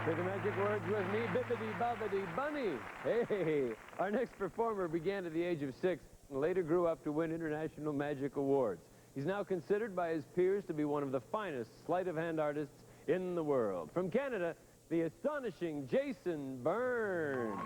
Say the magic words with me, bibbidi-bobbidi bunny. Hey, our next performer began at the age of 6 and later grew up to win international magic awards. He's now considered by his peers to be one of the finest sleight-of-hand artists in the world. From Canada, the astonishing Jason Byrne.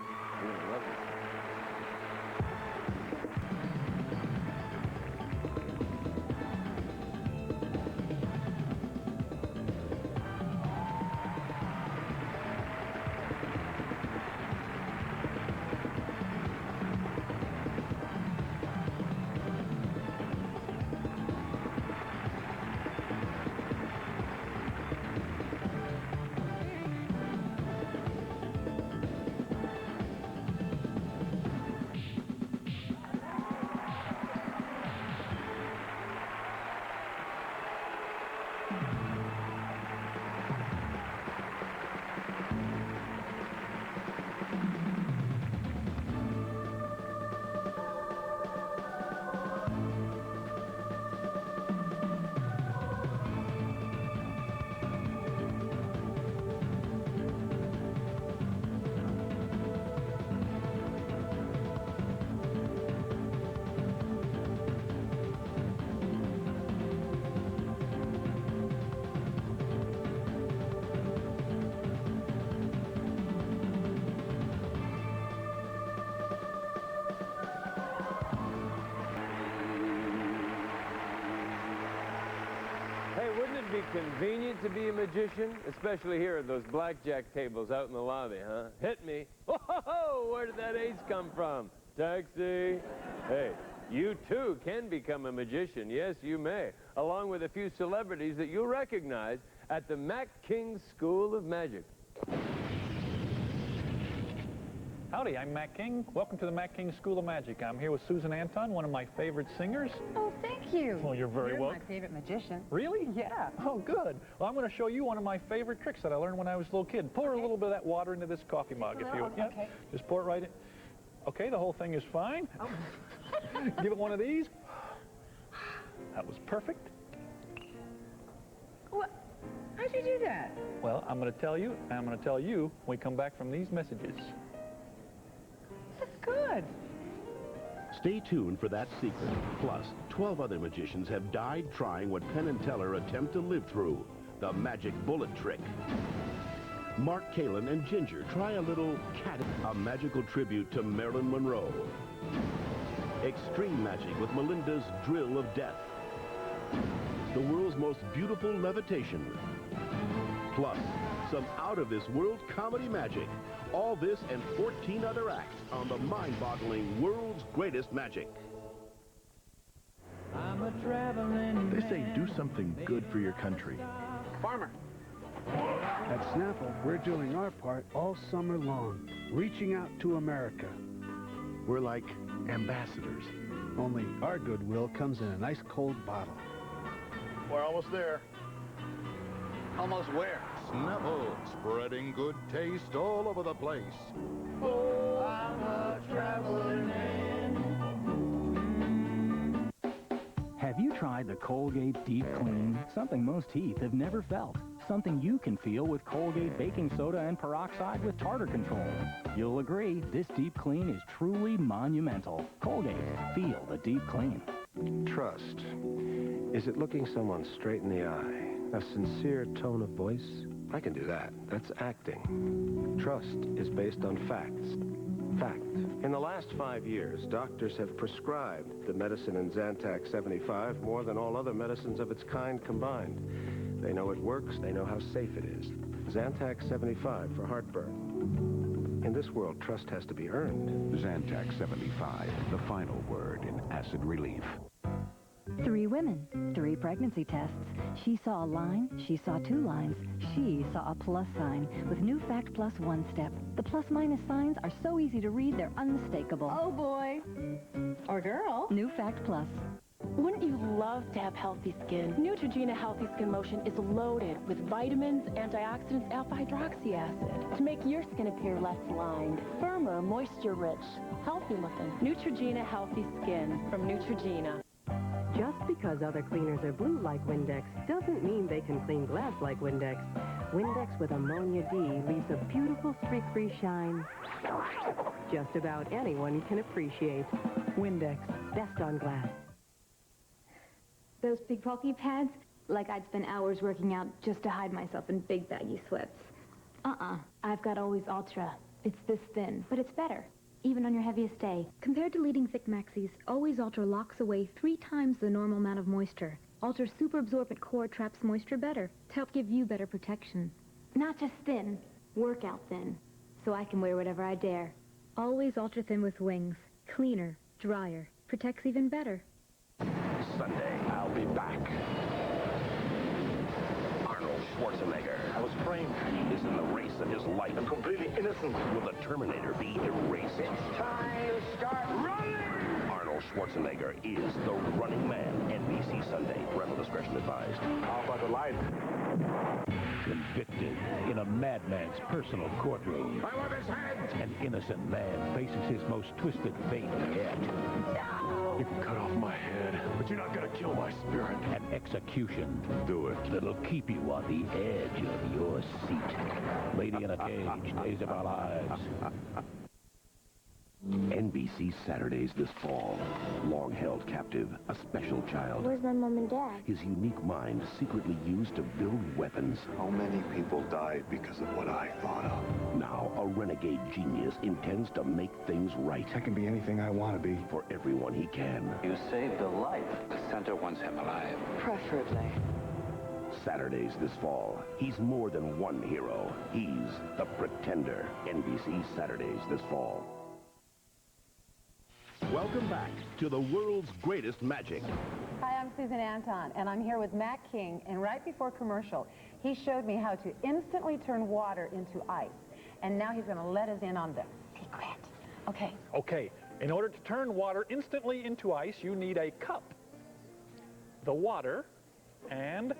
Hey, wouldn't it be convenient to be a magician? Especially here at those blackjack tables out in the lobby, huh? Hit me. Whoa, where did that ace come from? Taxi. Hey, you too can become a magician. Yes, you may. Along with a few celebrities that you'll recognize at the Mac King School of Magic. Howdy, I'm Mac King. Welcome to the Mac King School of Magic. I'm here with Susan Anton, one of my favorite singers. Oh, thank you. Well, you're very welcome. You're my favorite magician. Really? Yeah. Oh, good. Well, I'm going to show you one of my favorite tricks that I learned when I was a little kid. Pour a little bit of that water into this coffee mug, if you would. Okay. Yeah. Just pour it right in. Okay, the whole thing is fine. Oh. Give it one of these. That was perfect. What? How'd you do that? Well, I'm going to tell you, and I'm going to tell you when we come back from these messages. That's good. Stay tuned for that secret. Plus, 12 other magicians have died trying what Penn and Teller attempt to live through, the magic bullet trick. Mark Kalin and Ginger try a little cat, a magical tribute to Marilyn Monroe. Extreme magic with Melinda's drill of death. The world's most beautiful levitation. Plus, some out-of-this-world comedy magic. All this and 14 other acts on the mind-boggling World's Greatest Magic. They say do something good for your country. Farmer. At Snapple, we're doing our part all summer long, reaching out to America. We're like ambassadors. Only our goodwill comes in a nice cold bottle. We're almost there. Almost where? Snapple, spreading good taste all over the place. Oh, I'm a traveling man. Have you tried the Colgate Deep Clean? Something most teeth have never felt. Something you can feel with Colgate baking soda and peroxide with tartar control. You'll agree, this Deep Clean is truly monumental. Colgate, feel the Deep Clean. Trust. Is it looking someone straight in the eye? A sincere tone of voice? I can do that. That's acting. Trust is based on facts. Fact. In the last 5 years, doctors have prescribed the medicine in Zantac 75 more than all other medicines of its kind combined. They know it works. They know how safe it is. Zantac 75 for heartburn. In this world, trust has to be earned. Zantac 75, the final word in acid relief. 3 women, 3 pregnancy tests. She saw a line, she saw 2 lines, she saw a plus sign with New Fact Plus 1 step. The plus-minus signs are so easy to read, they're unmistakable. Oh, boy. Or girl. New Fact Plus. Wouldn't you love to have healthy skin? Neutrogena Healthy Skin Lotion is loaded with vitamins, antioxidants, alpha-hydroxy acid to make your skin appear less lined, firmer, moisture-rich, healthy-looking. Neutrogena Healthy Skin from Neutrogena. Just because other cleaners are blue like Windex doesn't mean they can clean glass like Windex. Windex with ammonia D leaves a beautiful streak-free shine just about anyone can appreciate. Windex, best on glass. Those big bulky pads, like I'd spend hours working out just to hide myself in big baggy sweats. I've got Always Ultra. It's this thin, but it's better, even on your heaviest day. Compared to leading thick maxis, Always Ultra locks away 3 times the normal amount of moisture. Ultra's super absorbent core traps moisture better to help give you better protection. Not just thin, workout thin, so I can wear whatever I dare. Always Ultra Thin with wings. Cleaner, drier, protects even better. Sunday, I'll be back. Arnold Schwarzenegger. I was framed. Is in the race of his life. I'm completely innocent. Will the Terminator be erased? It's time to start running! Arnold Schwarzenegger is the running man. NBC Sunday. Parental discretion advised. How about the light? Convicted in a madman's personal courtroom. I want his head! An innocent man faces his most twisted fate yet. You can cut off my head, but you're not gonna kill my spirit. An execution. Do it. That'll keep you on the edge of your seat. Lady in a Cage, Days of Our Lives. NBC Saturdays this fall. Long held captive, a special child. Where's my mom and dad? His unique mind secretly used to build weapons. How many people died because of what I thought of? Now, a renegade genius intends to make things right. I can be anything I want to be. For everyone he can. You saved a life. The center wants him alive. Preferably. Saturdays this fall. He's more than one hero. He's the Pretender. NBC Saturdays this fall. Welcome back to the world's greatest magic. Hi, I'm Susan Anton, and I'm here with Matt King, and right before commercial, he showed me how to instantly turn water into ice. And now he's going to let us in on the secret. Okay. Okay, in order to turn water instantly into ice, you need a cup, the water, and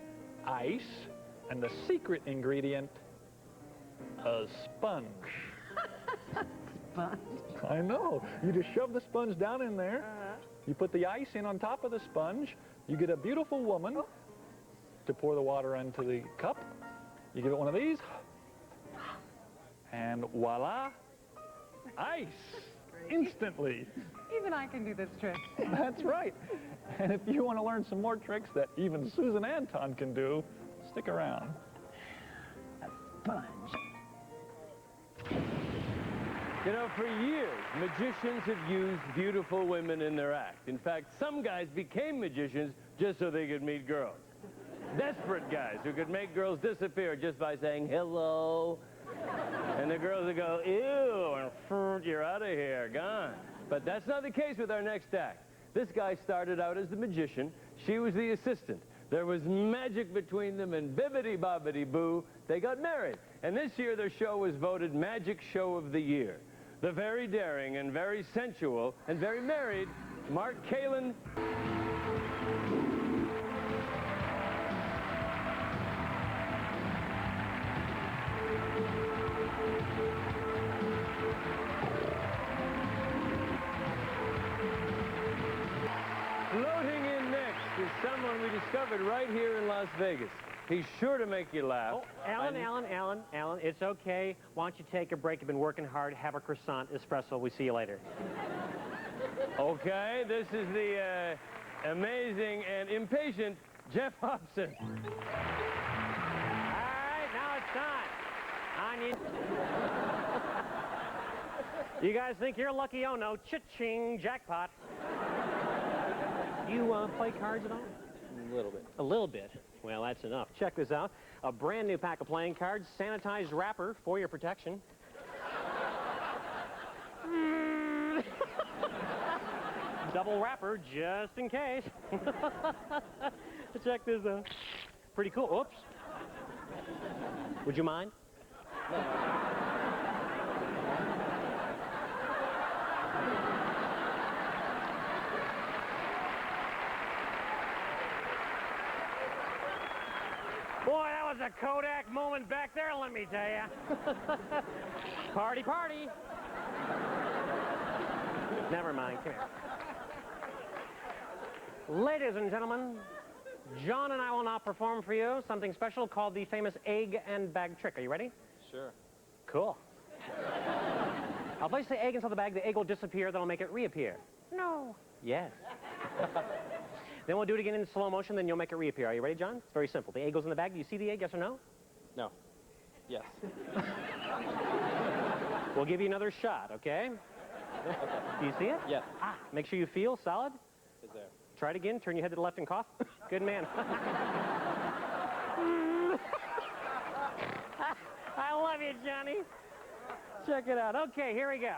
ice, and the secret ingredient, a sponge. Sponge? I know. You just shove the sponge down in there. You put the ice in on top of the sponge. You get a beautiful woman to pour the water into the cup. You give it one of these. And voila, ice. Instantly. Even I can do this trick. That's right. And if you want to learn some more tricks that even Susan Anton can do, stick around. A sponge. You know, for years, magicians have used beautiful women in their act. In fact, some guys became magicians just so they could meet girls. Desperate guys who could make girls disappear just by saying, hello. And the girls would go, ew, and you're out of here, gone. But that's not the case with our next act. This guy started out as the magician. She was the assistant. There was magic between them, and bibbidi-bobbidi-boo, they got married. And this year, their show was voted Magic Show of the Year. The very daring and very sensual and very married Mark Kalin. Floating in next is someone we discovered right here in Las Vegas. He's sure to make you laugh. Oh, Alan, it's okay. Why don't you take a break? You've been working hard. Have a croissant, espresso. We see you later. Okay, this is the amazing and impatient Jeff Hobson. All right, now it's time. I need... You guys think you're lucky? Oh, no. Cha-ching, jackpot. You play cards at all? A little bit. A little bit? Well, that's enough. Check this out. A brand new pack of playing cards, sanitized wrapper for your protection. Double wrapper just in case. Check this out. Pretty cool. Oops. Would you mind? Boy, that was a Kodak moment back there, let me tell you. Party, party. Never mind, come here. Ladies and gentlemen, John and I will now perform for you something special called the famous egg and bag trick. Are you ready? Sure. Cool. I'll place the egg inside the bag. The egg will disappear. Then I'll make it reappear. No. Yes. Then we'll do it again in slow motion. Then you'll make it reappear. Are you ready, John? It's very simple. The egg goes in the bag. Do you see the egg? Yes or no? No. Yes. We'll give you another shot, okay? Do you see it? Yes. Ah, make sure you feel solid. Is there? Try it again. Turn your head to the left and cough. Good man. I love you, Johnny. Check it out. Okay, here we go.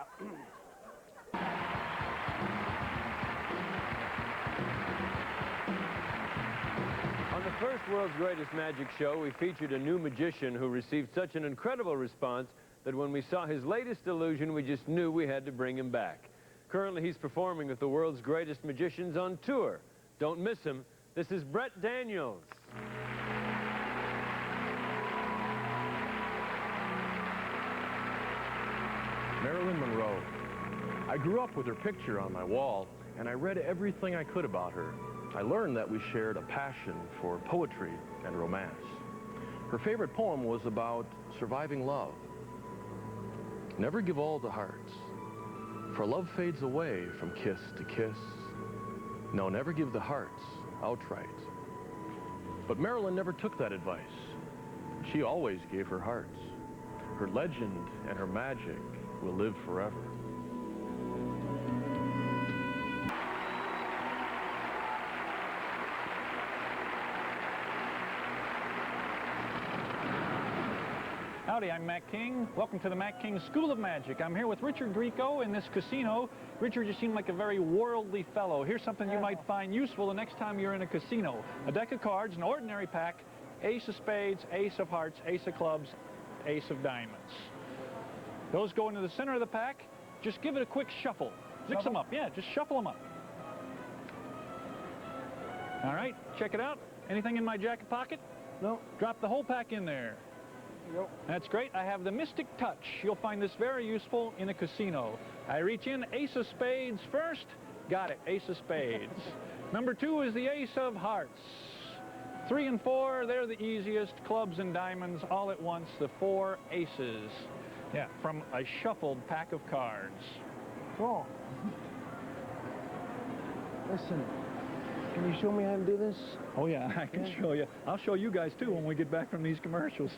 On the first World's Greatest Magic Show, we featured a new magician who received such an incredible response that when we saw his latest illusion, we just knew we had to bring him back. Currently, he's performing with the world's greatest magicians on tour. Don't miss him. This is Brett Daniels. Marilyn Monroe. I grew up with her picture on my wall, and I read everything I could about her. I learned that we shared a passion for poetry and romance. Her favorite poem was about surviving love. Never give all the hearts, for love fades away from kiss to kiss. No, never give the hearts outright. But Marilyn never took that advice. She always gave her hearts. Her legend and her magic will live forever. Howdy, I'm Matt King. Welcome to the Matt King School of Magic. I'm here with Richard Grieco in this casino. Richard, you seem like a very worldly fellow. Here's something you might find useful the next time you're in a casino. A deck of cards, an ordinary pack, ace of spades, ace of hearts, ace of clubs, ace of diamonds. Those go into the center of the pack. Just give it a quick shuffle. Mix them up. Yeah, just shuffle them up. All right, check it out. Anything in my jacket pocket? No. Drop the whole pack in there. Nope. That's great. I have the Mystic Touch. You'll find this very useful in a casino. I reach in, ace of spades first. Got it, ace of spades. Number 2 is the ace of hearts. 3 and 4, they're the easiest. Clubs and diamonds all at once, the 4 aces. Yeah, from a shuffled pack of cards. Cool. Listen, can you show me how to do this? Oh, yeah, I can show you. I'll show you guys, too, when we get back from these commercials.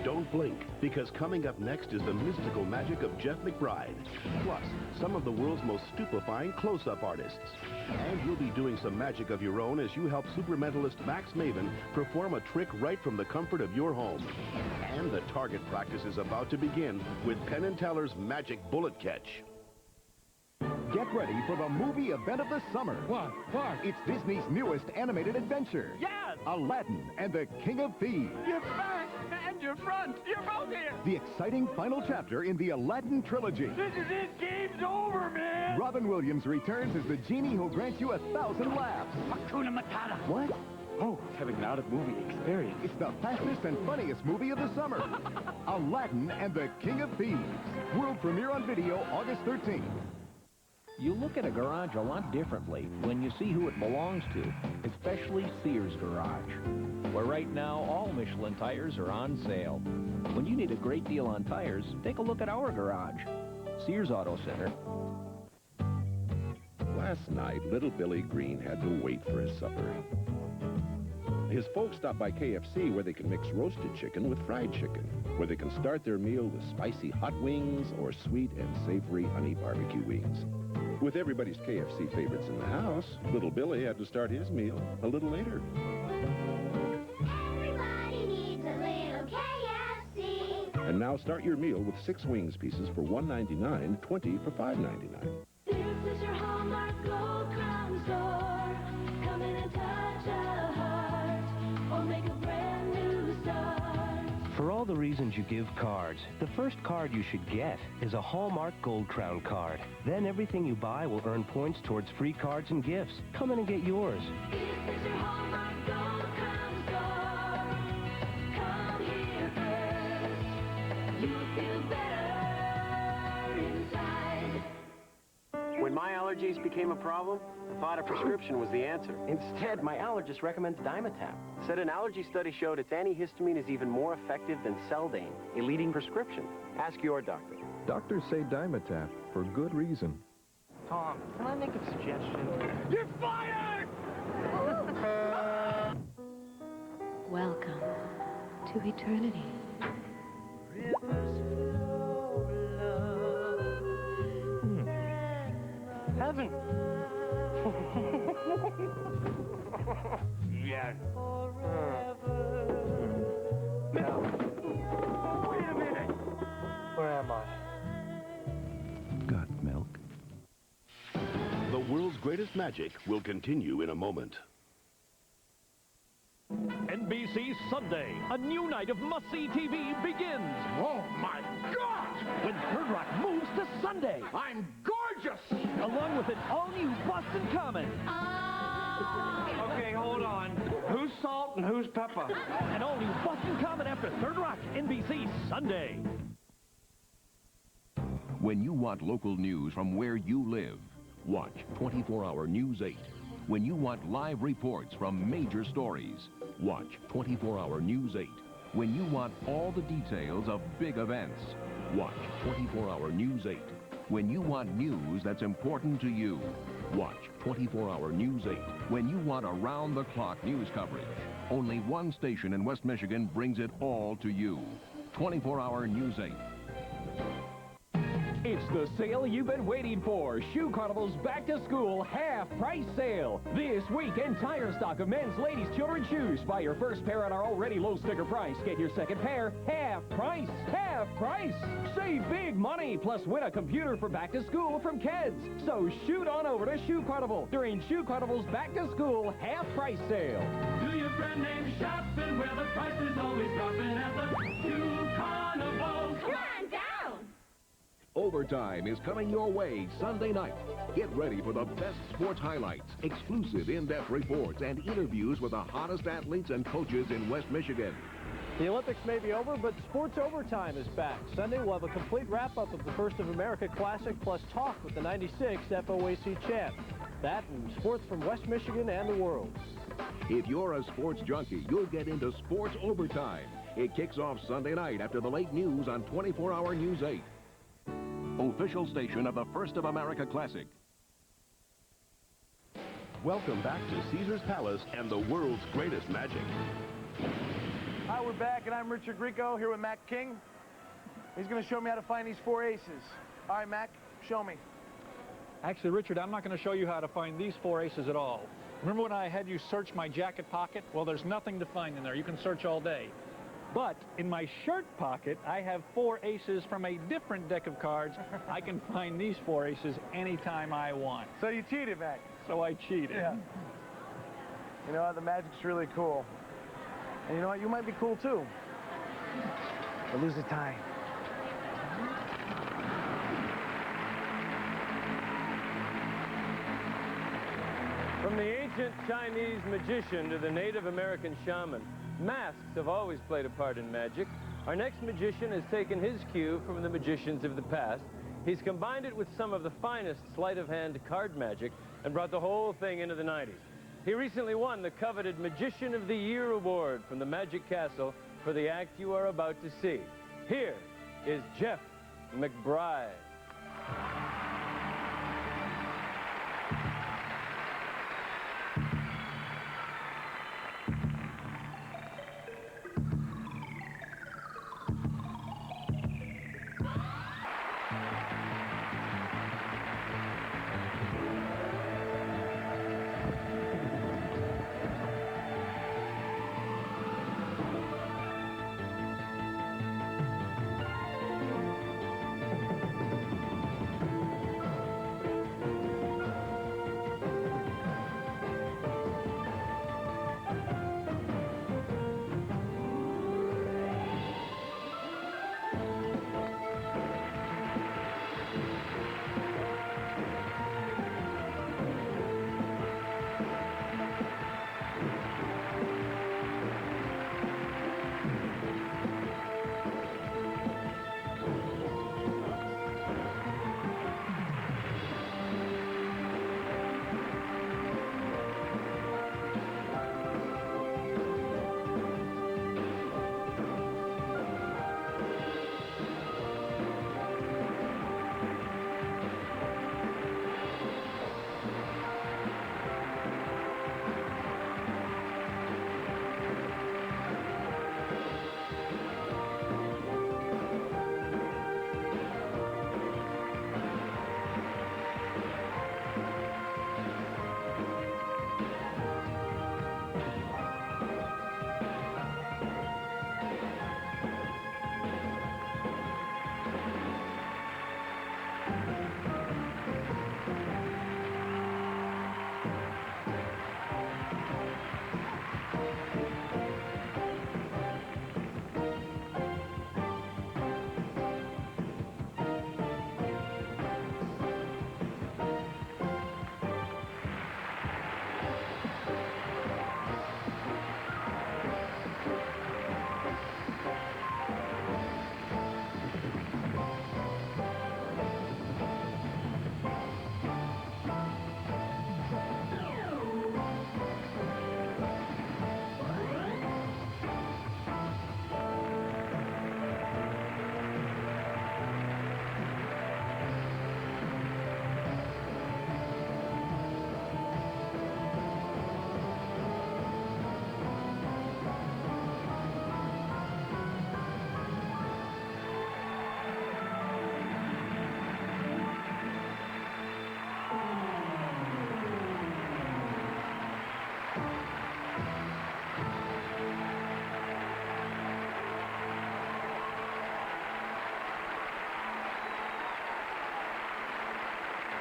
Don't blink, because coming up next is the mystical magic of Jeff McBride. Plus, some of the world's most stupefying close-up artists. And you'll be doing some magic of your own as you help supermentalist Max Maven perform a trick right from the comfort of your home. And the target practice is about to begin with Penn and Teller's Magic Bullet Catch. Get ready for the movie event of the summer. What? It's Disney's newest animated adventure. Yes! Aladdin and the King of Thieves. You're back! And you're front! You're both here! The exciting final chapter in the Aladdin trilogy. This is it! Game's over, man! Robin Williams returns as the genie who'll grant you 1,000 laughs. Hakuna Matata! What? Oh, having an out-of-movie experience. It's the fastest and funniest movie of the summer. Aladdin and the King of Thieves. World premiere on video August 13th. You look at a garage a lot differently when you see who it belongs to, especially Sears Garage, where right now all Michelin tires are on sale. When you need a great deal on tires, take a look at our garage. Sears Auto Center. Last night, little Billy Green had to wait for his supper. His folks stopped by KFC where they can mix roasted chicken with fried chicken, where they can start their meal with spicy hot wings or sweet and savory honey barbecue wings. With everybody's KFC favorites in the house, little Billy had to start his meal a little later. Everybody needs a little KFC. And now start your meal with 6 wings pieces for $1.99, 20 for $5.99. This is your Hallmark Gold Crown store. Come in and touch a heart, or make a brand new start. For all the reasons you give cards, the first card you should get is a Hallmark Gold Crown card. Then everything you buy will earn points towards free cards and gifts. Come in and get yours. This is your Hallmark Gold Crown store. Come here first. You'll feel better inside. When my allergies became a problem, I thought a prescription was the answer. Instead, my allergist recommends Dimetapp. Said an allergy study showed its antihistamine is even more effective than Seldane, a leading prescription. Ask your doctor. Doctors say Dimetapp for good reason. Tom, can I make a suggestion? You're fired! Welcome to eternity. Heaven. Yeah. Now, wait a minute. Where am I? Got milk? The world's greatest magic will continue in a moment. NBC Sunday, a new night of must-see TV begins. Oh, my God! When Third Rock moves to Sunday. I'm gorgeous! Along with an all-new Boston Common. Okay, hold on. Who's salt and who's pepper? An all-new Boston Common after Third Rock, NBC Sunday. When you want local news from where you live, watch 24-Hour News 8. When you want live reports from major stories, watch 24-Hour News 8. When you want all the details of big events, watch 24-Hour News 8. When you want news that's important to you, watch 24-Hour News 8. When you want around-the-clock news coverage, only one station in West Michigan brings it all to you. 24-Hour News 8. It's the sale you've been waiting for. Shoe Carnival's Back to School half-price sale. This week, entire stock of men's, ladies, children's shoes. Buy your first pair at our already low sticker price. Get your second pair half price. Half price. Save big money, plus win a computer for Back to School from Kids. So shoot on over to Shoe Carnival during Shoe Carnival's Back to School half-price sale. Do your brand name shopping where the price is always dropping at the Shoe Carnival. Come on down. Overtime is coming your way Sunday night. Get ready for the best sports highlights, exclusive in-depth reports, and interviews with the hottest athletes and coaches in West Michigan. The Olympics may be over, but Sports Overtime is back. Sunday, we'll have a complete wrap-up of the First of America Classic, plus talk with the 96 FOAC champ. That and sports from West Michigan and the world. If you're a sports junkie, you'll get into Sports Overtime. It kicks off Sunday night after the late news on 24-Hour News 8. Official station of the First of America Classic. Welcome back to Caesar's Palace and the world's greatest magic. Hi, we're back, and I'm Richard Grieco here with Mac King. He's going to show me how to find these 4 aces. All right, Mac, show me. Actually, Richard, I'm not going to show you how to find these 4 aces at all. Remember when I had you search my jacket pocket? Well, there's nothing to find in there. You can search all day. But in my shirt pocket, I have 4 aces from a different deck of cards. I can find these 4 aces anytime I want. So you cheated, Mac. So I cheated. Yeah. You know what? The magic's really cool. And you know what? You might be cool, too. But lose the time. From the ancient Chinese magician to the Native American shaman, masks have always played a part in magic. Our next magician has taken his cue from the magicians of the past. He's combined it with some of the finest sleight-of-hand card magic and brought the whole thing into the 90s. He recently won the coveted Magician of the Year award from the Magic Castle for the act you are about to see. Here is Jeff McBride.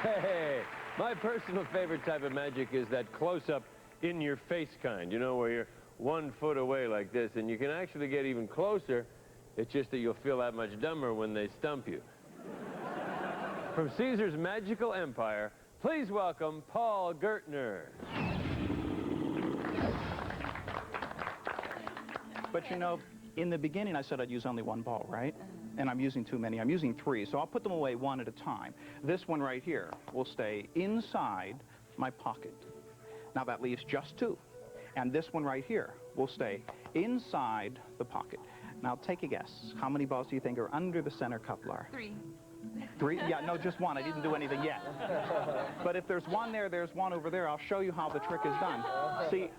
Hey, my personal favorite type of magic is that close-up, in-your-face kind, you know, where you're 1 foot away like this, and you can actually get even closer. It's just that you'll feel that much dumber when they stump you. From Caesar's magical empire, please welcome Paul Gertner. But you know, in the beginning I said I'd use only 1 ball, right? And I'm using too many. I'm using 3, so I'll put them away 1 at a time. This one right here will stay inside my pocket. Now that leaves just 2. And this one right here will stay inside the pocket. Now take a guess. How many balls do you think are under the center coupler? 3. 3? Yeah, no, just 1. I didn't do anything yet. But if there's 1 there, there's 1 over there. I'll show you how the trick is done. See,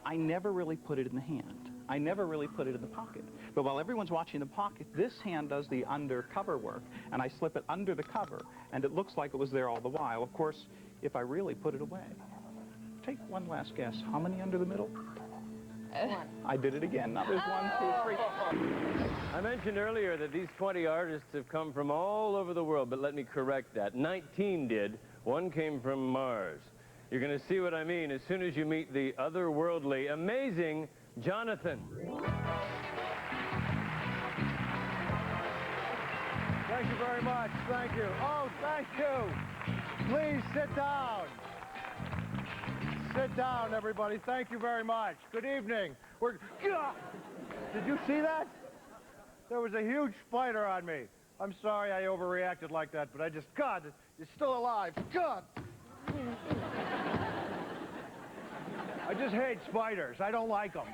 I never really put it in the hand. I never really put it in the pocket. But while everyone's watching the pocket, this hand does the undercover work, and I slip it under the cover, and it looks like it was there all the while. Of course, if I really put it away. Take one last guess. How many under the middle? 1. I did it again. Now there's 1, 2, 3. I mentioned earlier that these 20 artists have come from all over the world, but let me correct that. 19 did. 1 came from Mars. You're going to see what I mean as soon as you meet the otherworldly, amazing Jonathan. Thank you very much. Thank you. Oh, thank you. Please sit down. Sit down, everybody. Thank you very much. Good evening. Did you see that? There was a huge spider on me. I'm sorry I overreacted like that, but I just, God, you're still alive. God. I just hate spiders. I don't like them.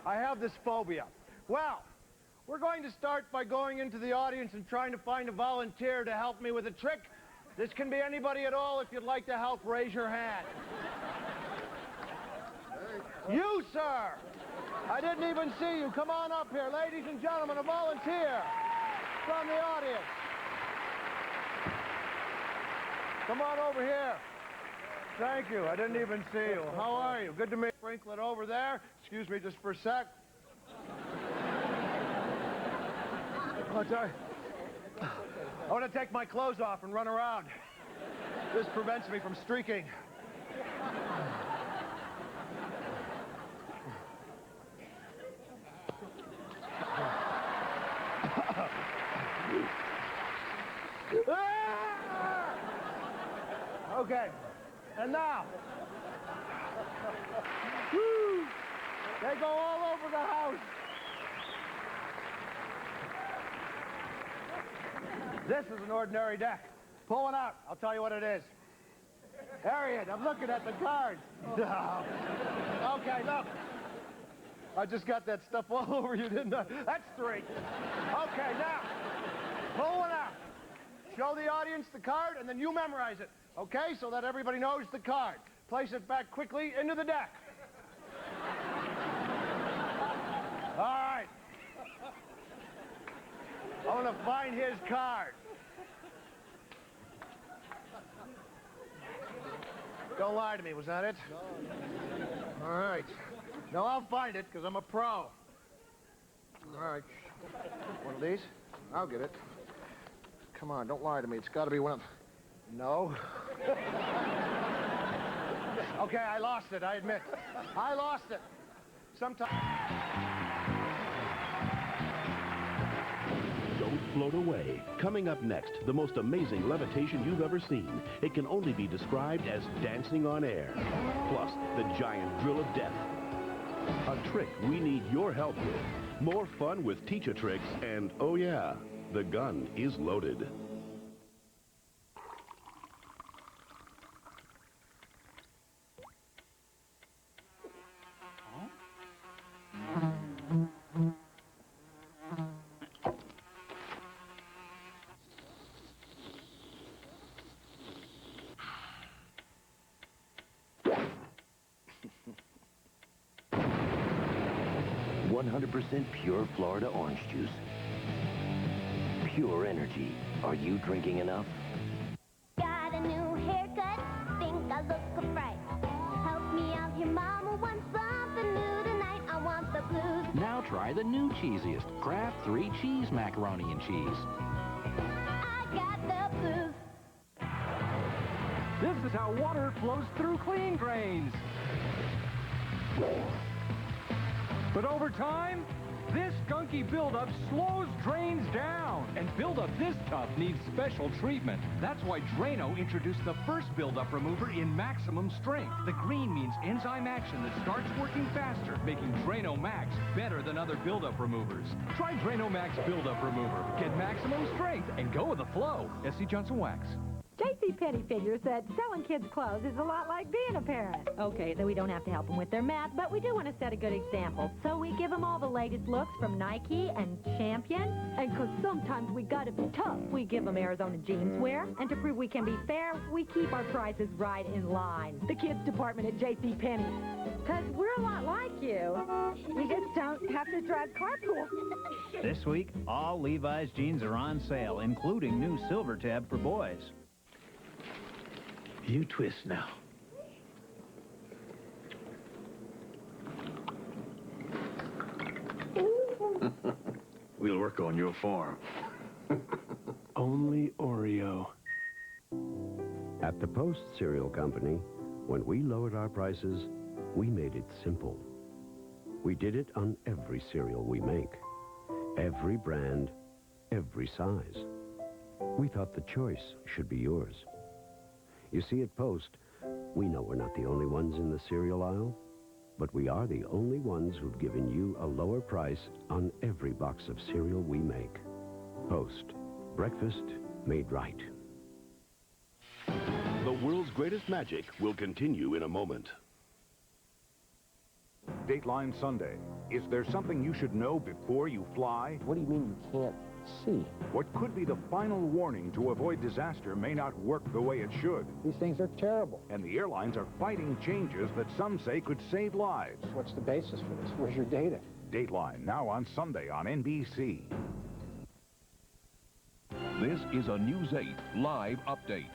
I have this phobia. Well, we're going to start by going into the audience and trying to find a volunteer to help me with a trick. This can be anybody at all. If you'd like to help, raise your hand. You, sir! I didn't even see you. Come on up here. Ladies and gentlemen, a volunteer from the audience. Come on over here. Thank you. I didn't even see you. How are you? Good to meet you. Sprinkle it over there. Excuse me just for a sec. I want to take my clothes off and run around. This prevents me from streaking. Okay, and now, woo, they go all over the house. This is an ordinary deck. Pull one out. I'll tell you what it is. Harriet, I'm looking at the cards. Okay, look. I just got that stuff all over you, didn't I? That's 3. Okay, now, pull one out. Show the audience the card, and then you memorize it, okay? So that everybody knows the card. Place it back quickly into the deck. All right. I want to find his card. Don't lie to me, was that it? No. All right. No, I'll find it, because I'm a pro. All right. One of these? I'll get it. Come on, don't lie to me. It's got to be one of... No. Okay, I lost it, I admit. I lost it. Sometimes... Don't float away. Coming up next, the most amazing levitation you've ever seen. It can only be described as dancing on air. Plus, the giant drill of death. A trick we need your help with. More fun with Teach-A-Tricks, and oh yeah, the gun is loaded. Pure Florida orange juice. Pure energy. Are you drinking enough? Got a new haircut, think I look a fright. Help me out here, mama, want something new tonight. I want the blues. Now try the new cheesiest, Kraft 3 Cheese Macaroni and Cheese. I got the blues. This is how water flows through clean drains. But over time, this gunky buildup slows drains down. And buildup this tough needs special treatment. That's why Drano introduced the first buildup remover in maximum strength. The green means enzyme action that starts working faster, making Drano Max better than other buildup removers. Try Drano Max Buildup Remover. Get maximum strength and go with the flow. S.C. Johnson Wax. JCPenney figures that selling kids clothes is a lot like being a parent. Okay, that we don't have to help them with their math, but we do want to set a good example. So we give them all the latest looks from Nike and Champion. And because sometimes we gotta be tough, we give them Arizona jeans wear. And to prove we can be fair, we keep our prices right in line. The kids department at JCPenney. Because we're a lot like you. We just don't have to drive carpool. This week, all Levi's jeans are on sale, including new Silver Tab for boys. You twist now. We'll work on your form. Only Oreo. At the Post Cereal Company, when we lowered our prices, we made it simple. We did it on every cereal we make. Every brand, every size. We thought the choice should be yours. You see, at Post, we know we're not the only ones in the cereal aisle, but we are the only ones who've given you a lower price on every box of cereal we make. Post. Breakfast made right. The world's greatest magic will continue in a moment. Dateline Sunday. Is there something you should know before you fly? What do you mean you can't see? What could be the final warning to avoid disaster may not work the way it should. These things are terrible. And the airlines are fighting changes that some say could save lives. What's the basis for this? Where's your data? Dateline, now on Sunday on NBC. This is a News 8 live update.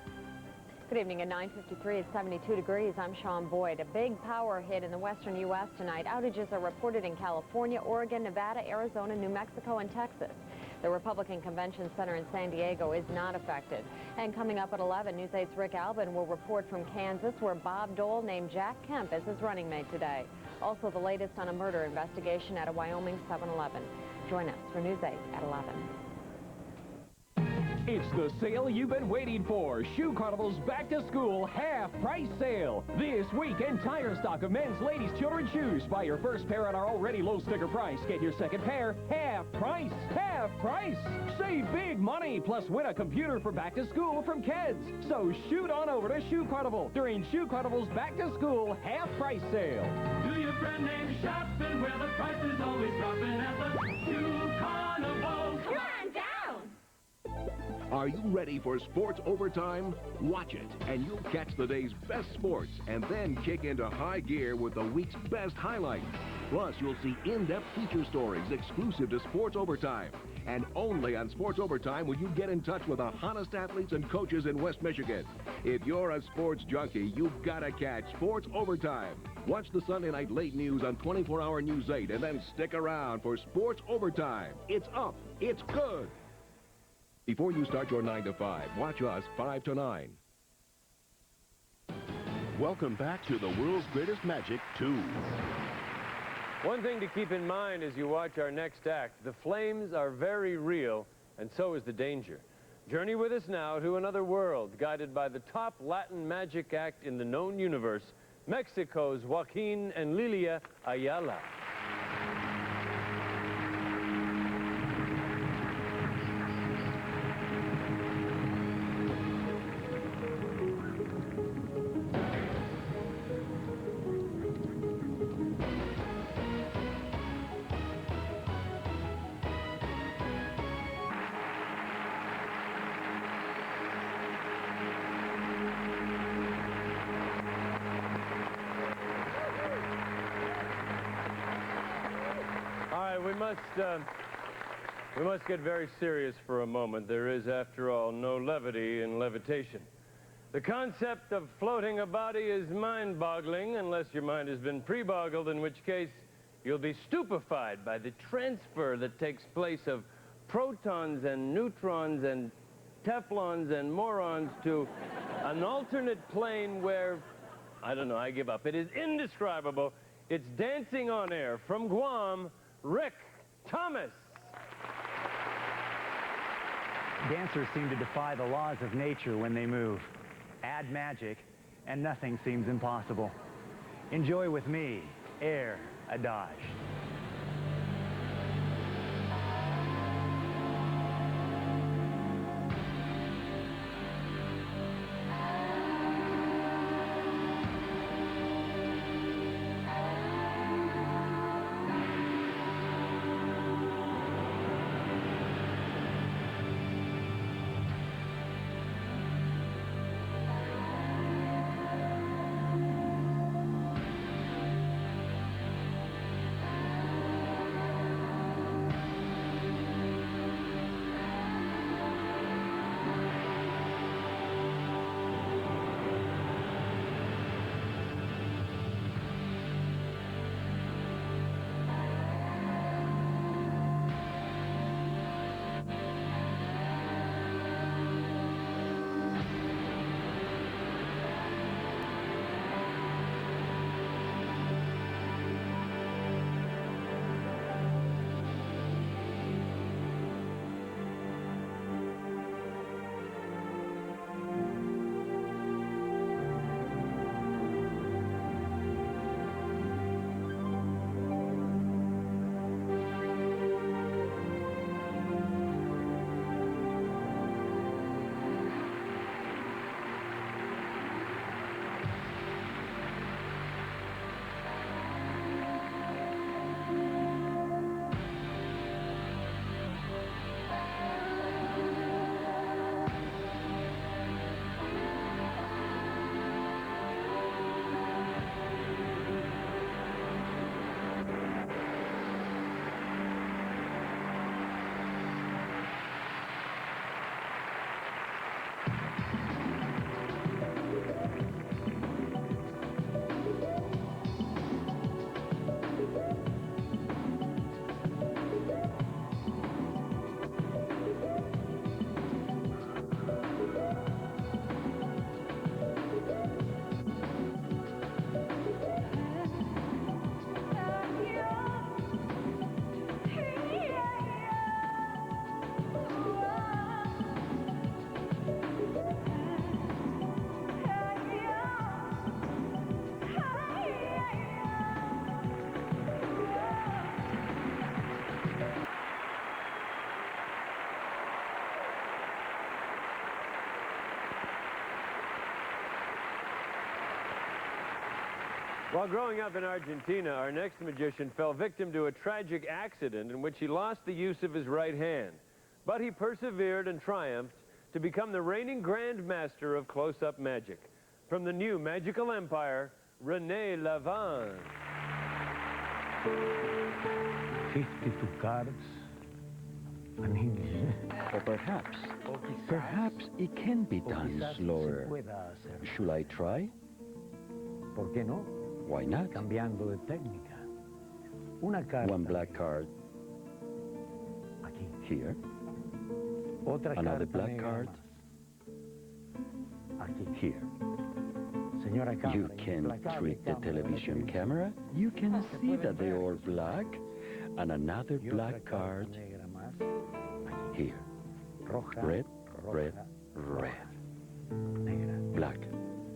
Good evening. At 9:53, it's 72 degrees. I'm Sean Boyd. A big power hit in the western U.S. tonight. Outages are reported in California, Oregon, Nevada, Arizona, New Mexico, and Texas. The Republican Convention Center in San Diego is not affected. And coming up at 11, News 8's Rick Albin will report from Kansas, where Bob Dole named Jack Kemp as his running mate today. Also, the latest on a murder investigation at a Wyoming 7-Eleven. Join us for News 8 at 11. It's the sale you've been waiting for. Shoe Carnival's Back to School half-price sale. This week, entire stock of men's, ladies, children's shoes. Buy your first pair at our already low sticker price. Get your second pair half price. Half price. Save big money, plus win a computer for Back to School from Kids. So shoot on over to Shoe Carnival during Shoe Carnival's Back to School half-price sale. Do your brand name shopping where the price is always dropping at the Shoe Carnival. Come on down. Are you ready for sports overtime? Watch it, and you'll catch the day's best sports, and then kick into high gear with the week's best highlights. Plus, you'll see in-depth feature stories exclusive to Sports Overtime. And only on Sports Overtime will you get in touch with the hottest athletes and coaches in West Michigan. If you're a sports junkie, you've got to catch Sports Overtime. Watch the Sunday night late news on 24-hour News 8, and then stick around for Sports Overtime. It's up. It's good. Before you start your 9 to 5, watch us 5 to 9. Welcome back to the world's greatest magic 2. One thing to keep in mind as you watch our next act, the flames are very real, and so is the danger. Journey with us now to another world, guided by the top Latin magic act in the known universe, Mexico's Joaquin and Lilia Ayala. We must get very serious for a moment. There is, after all, no levity in levitation. The concept of floating a body is mind-boggling, unless your mind has been pre-boggled, in which case you'll be stupefied by the transfer that takes place of protons and neutrons and Teflons and morons to an alternate plane where, I don't know, I give up. It is indescribable. It's dancing on air from Guam, Rick Thomas. Dancers seem to defy the laws of nature when they move. Add magic, and nothing seems impossible. Enjoy with me, Air Adage. While growing up in Argentina, our next magician fell victim to a tragic accident in which he lost the use of his right hand. But he persevered and triumphed to become the reigning Grand Master of close-up magic. From the new magical empire, René Lavande. 52 cards. An English. Or perhaps it can be done slower. Should I try? ¿Por qué no? Why not? Cambiando de técnica. Una carta. One black card. Aquí. Here. Otra Another carta black negra card. más. Aquí. Here. Señora cámara, You can implacable trick the cámara television de camera. You can Se see puede that they ver. are black. And another Y otra black carta card. negra más. Here. Roja. Red, roja, red, roja. red. Negra. Black,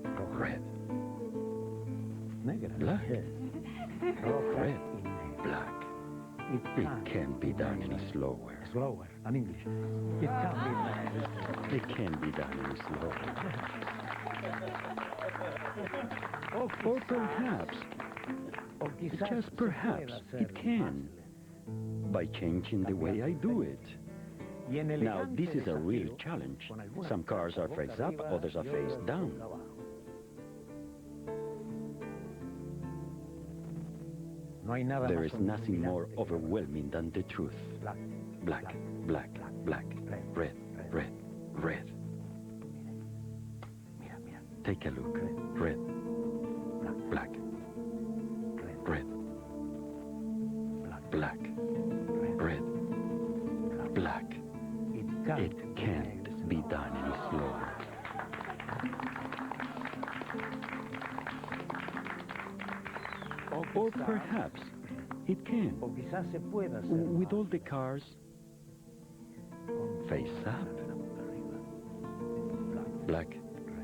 Roja. red, Negra. black, Roja red, y negra. black. It can be done any slower. Slower. An English. It can be done. It can be done any slower. Or perhaps, just perhaps, it can. By changing the way I do it. Now, this is a real challenge. Some cars are face up, others are face down. There is nothing more overwhelming than the truth. Black, black, black, red, red, red. Take a look. Red, black, red, black, red, black. It can't be done Or perhaps it can. With all the cars face up. Black,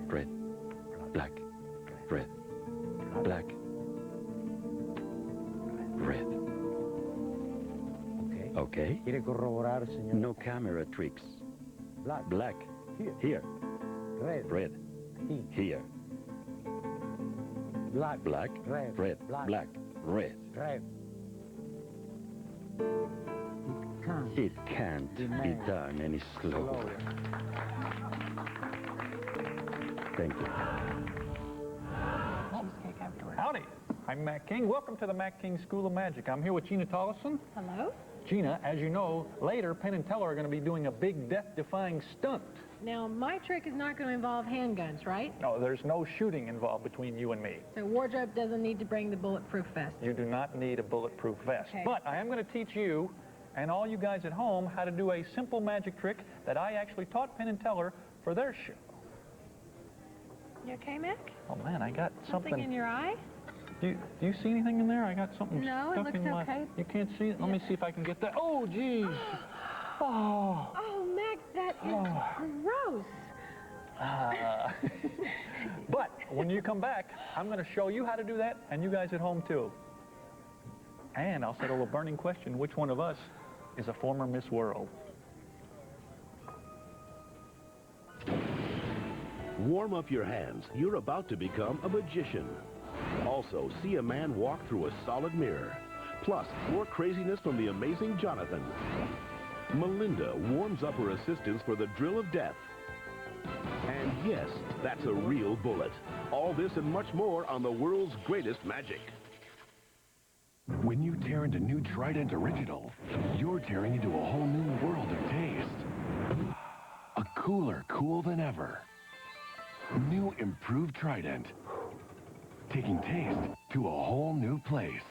red, black, red, black, red. Okay. No camera tricks. Black. Here. Red. Here. Black. Red. Black. Red. It can't be done any slower. Thank you. Howdy. I'm Mac King. Welcome to the Mac King School of Magic. I'm here with Gina Tollison. Hello. Gina, as you know, later Penn and Teller are going to be doing a big death-defying stunt. Now, my trick is not going to involve handguns, right? No, there's no shooting involved between you and me. So wardrobe doesn't need to bring the bulletproof vest. You do not need a bulletproof vest. Okay. But I am going to teach you and all you guys at home how to do a simple magic trick that I actually taught Penn and Teller for their show. You okay, Mac? Oh, man, I got Something in your eye? Do you see anything in there? I got something No, it stuck looks in my... okay. You can't see it? Let me see if I can get that. Oh, geez. Oh. Oh, Mac, that is gross. But when you come back, I'm going to show you how to do that, and you guys at home, too. And I'll settle a burning question. Which one of us is a former Miss World? Warm up your hands. You're about to become a magician. Also, see a man walk through a solid mirror. Plus, more craziness from the amazing Jonathan. Melinda warms up her assistants for the drill of death. And yes, that's a real bullet. All this and much more on the world's greatest magic. When you tear into new Trident Original, you're tearing into a whole new world of taste. A cooler cool than ever. New improved Trident. Taking taste to a whole new place.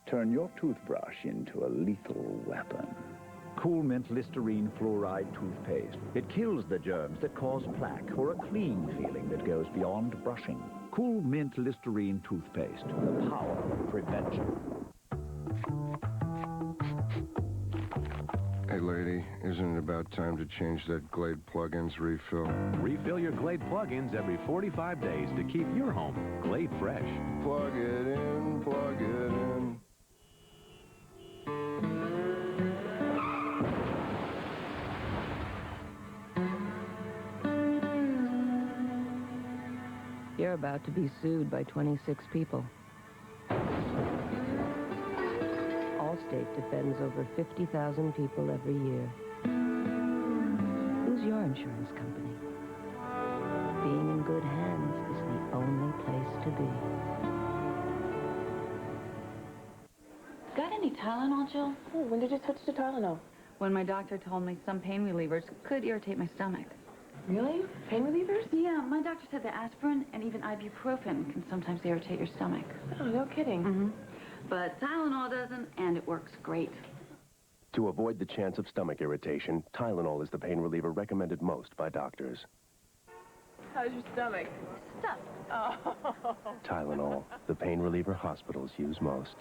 Turn your toothbrush into a lethal weapon. Cool Mint Listerine Fluoride Toothpaste. It kills the germs that cause plaque for a clean feeling that goes beyond brushing. Cool Mint Listerine Toothpaste. The power of prevention. Hey, lady, isn't it about time to change that Glade plug-ins refill? Refill your Glade plug-ins every 45 days to keep your home Glade fresh. Plug it in, plug it in. You're about to be sued by 26 people. Allstate defends over 50,000 people every year. Who's your insurance company? Being in good hands is the only place to be. Got any Tylenol, Jill? Oh, when did you switch to Tylenol? When my doctor told me some pain relievers could irritate my stomach. Really? Pain relievers? Yeah, my doctor said that aspirin and even ibuprofen can sometimes irritate your stomach. Oh, no kidding. Mm-hmm. But Tylenol doesn't, and it works great. To avoid the chance of stomach irritation, Tylenol is the pain reliever recommended most by doctors. How's your stomach? Stuff. Oh. Tylenol, the pain reliever hospitals use most.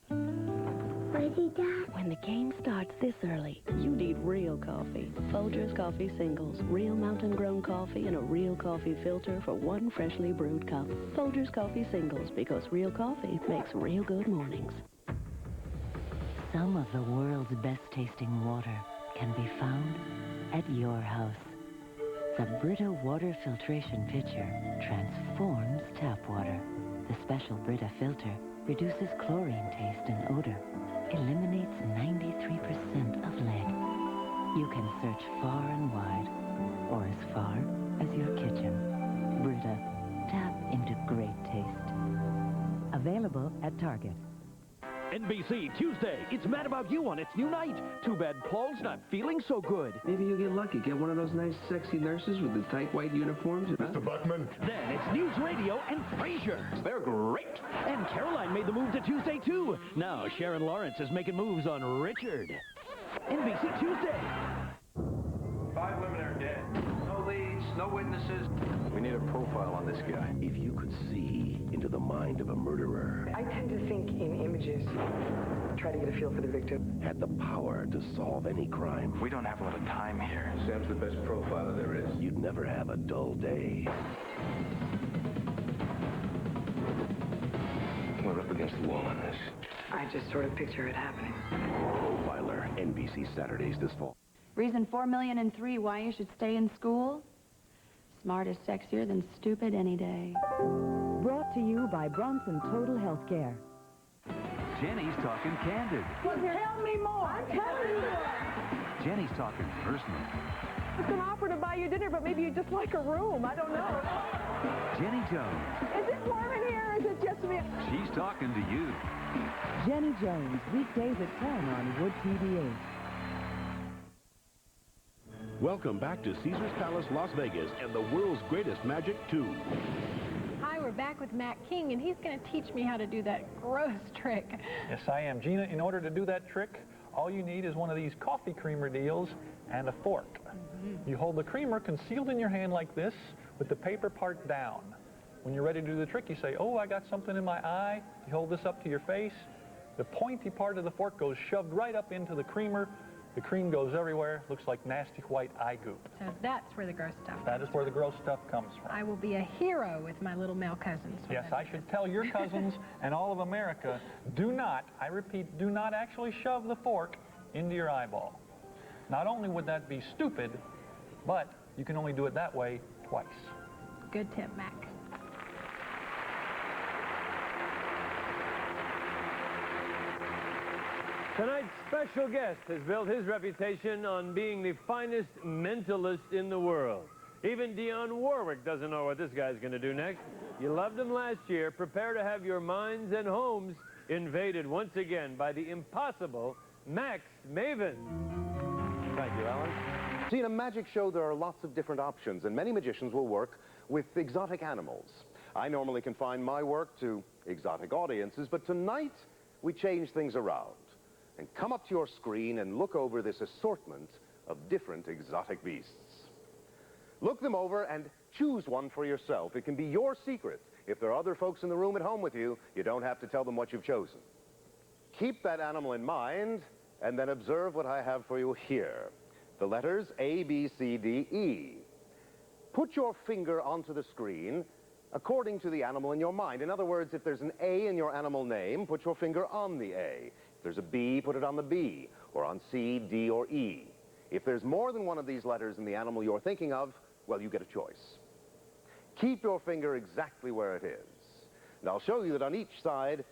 Ready, Dad? When the game starts this early, you need real coffee. Folgers Coffee Singles. Real mountain-grown coffee and a real coffee filter for one freshly brewed cup. Folgers Coffee Singles, because real coffee makes real good mornings. Some of the world's best-tasting water can be found at your house. The Brita water filtration pitcher transforms tap water. The special Brita filter reduces chlorine taste and odor, eliminates 93% of lead. You can search far and wide, or as far as your kitchen. Brita, tap into great taste. Available at Target. NBC, Tuesday. It's Mad About You on its new night. Too bad Paul's not feeling so good. Maybe you'll get lucky. Get one of those nice, sexy nurses with the tight white uniforms. Mr. Buckman. Then it's News Radio and Frasier. They're great. And Caroline made the move to Tuesday, too. Now Sharon Lawrence is making moves on Richard. NBC Tuesday. 5 women are dead. No leads, no witnesses. We need a profile profile on this guy. If you could see into the mind of a murderer, I tend to think in images. Try to get a feel for the victim. had the power to solve any crime, We don't have a lot of time here. Sam's the best profiler there is. you'd never have a dull day. We're up against the wall on this. I just sort of picture it happening. Profiler, NBC Saturdays this fall. Reason 4,000,003 why you should stay in school? Smart is sexier than stupid any day. Brought to you by Bronson Total Health Care. Jenny's talking candid. Well, tell me more. I'm telling you more. Jenny's talking personal. I was going to offer to buy you dinner, but maybe you'd just like a room. I don't know. Jenny Jones. Is it warm in here, or is it just me? She's talking to you. Jenny Jones, weekdays at 10 on Wood TV8. Welcome back to Caesar's Palace, Las Vegas, and the world's greatest magic 2. Hi, we're back with Matt King, and he's going to teach me how to do that gross trick. Yes, I am. Gina, in order to do that trick, all you need is one of these coffee creamer deals and a fork. You hold the creamer concealed in your hand like this with the paper part down. When you're ready to do the trick, you say, oh, I got something in my eye. You hold this up to your face. The pointy part of the fork goes shoved right up into the creamer. The cream goes everywhere. Looks like nasty white eye goop. So that's where the gross stuff That is where the gross stuff comes from. I will be a hero with my little male cousins. Yes, I should tell your cousins and all of America, do not, I repeat, do not actually shove the fork into your eyeball. Not only would that be stupid, but you can only do it that way twice. Good tip, Mac. Tonight's special guest has built his reputation on being the finest mentalist in the world. Even Dionne Warwick doesn't know what this guy's going to do next. You loved him last year. Prepare to have your minds and homes invaded once again by the impossible Max Maven. Thank you, Alan. See, in a magic show, there are lots of different options, and many magicians will work with exotic animals. I normally confine my work to exotic audiences, but tonight we change things around. And come up to your screen and look over this assortment of different exotic beasts. Look them over and choose one for yourself. It can be your secret. If there are other folks in the room at home with you, you don't have to tell them what you've chosen. Keep that animal in mind, and then observe what I have for you here. The letters A, B, C, D, E. Put your finger onto the screen according to the animal in your mind. In other words, if there's an A in your animal name, put your finger on the A. If there's a B, put it on the B, or on C, D, or E. If there's more than one of these letters in the animal you're thinking of, well, you get a choice. Keep your finger exactly where it is. And I'll show you that on each side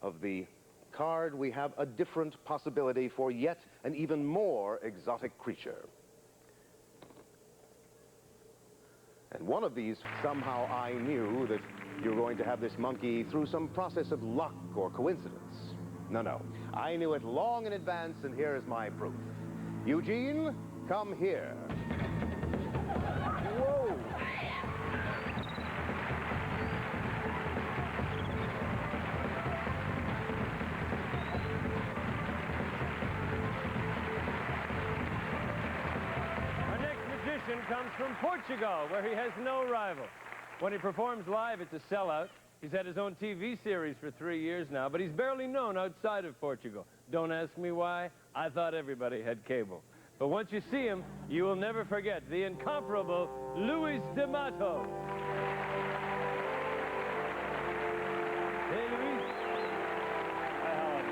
of the card we have a different possibility for yet an even more exotic creature. And one of these, somehow I knew that you're going to have this monkey through some process of luck or coincidence. No. I knew it long in advance, and here is my proof. Eugene, come here. Whoa! Our next magician comes from Portugal, where he has no rival. When he performs live, it's a sellout. He's had his own TV series for 3 years now, but he's barely known outside of Portugal. Don't ask me why. I thought everybody had cable. But once you see him, you will never forget the incomparable Luis D'Amato. Hey, Luis. Hi, how are you?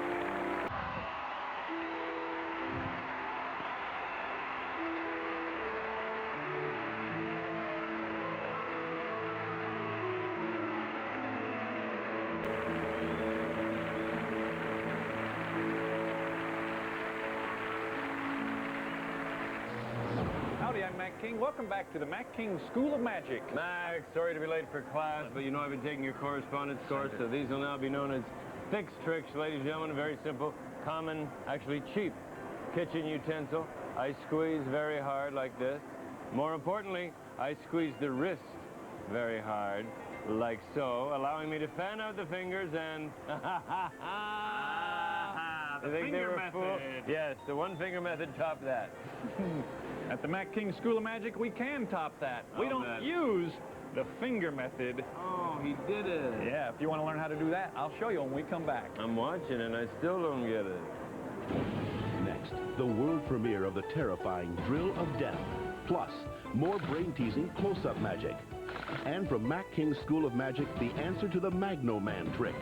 Howdy, I'm Mac King. Welcome back to the Mac King School of Magic. Max, sorry to be late for class, but you know I've been taking your correspondence course, so these will now be known as fixed tricks, ladies and gentlemen. Very simple, common, actually cheap kitchen utensil. I squeeze very hard like this. More importantly, I squeeze the wrist very hard, like so, allowing me to fan out the fingers and... The finger method. Yes, the one-finger method topped that. At the Mac King School of Magic, we can top that. We don't use the finger method. Oh, he did it. Yeah, if you want to learn how to do that, I'll show you when we come back. I'm watching and I still don't get it. Next, the world premiere of the terrifying Drill of Death. Plus, more brain-teasing close-up magic. And from Mac King's School of Magic, the answer to the Magno Man trick.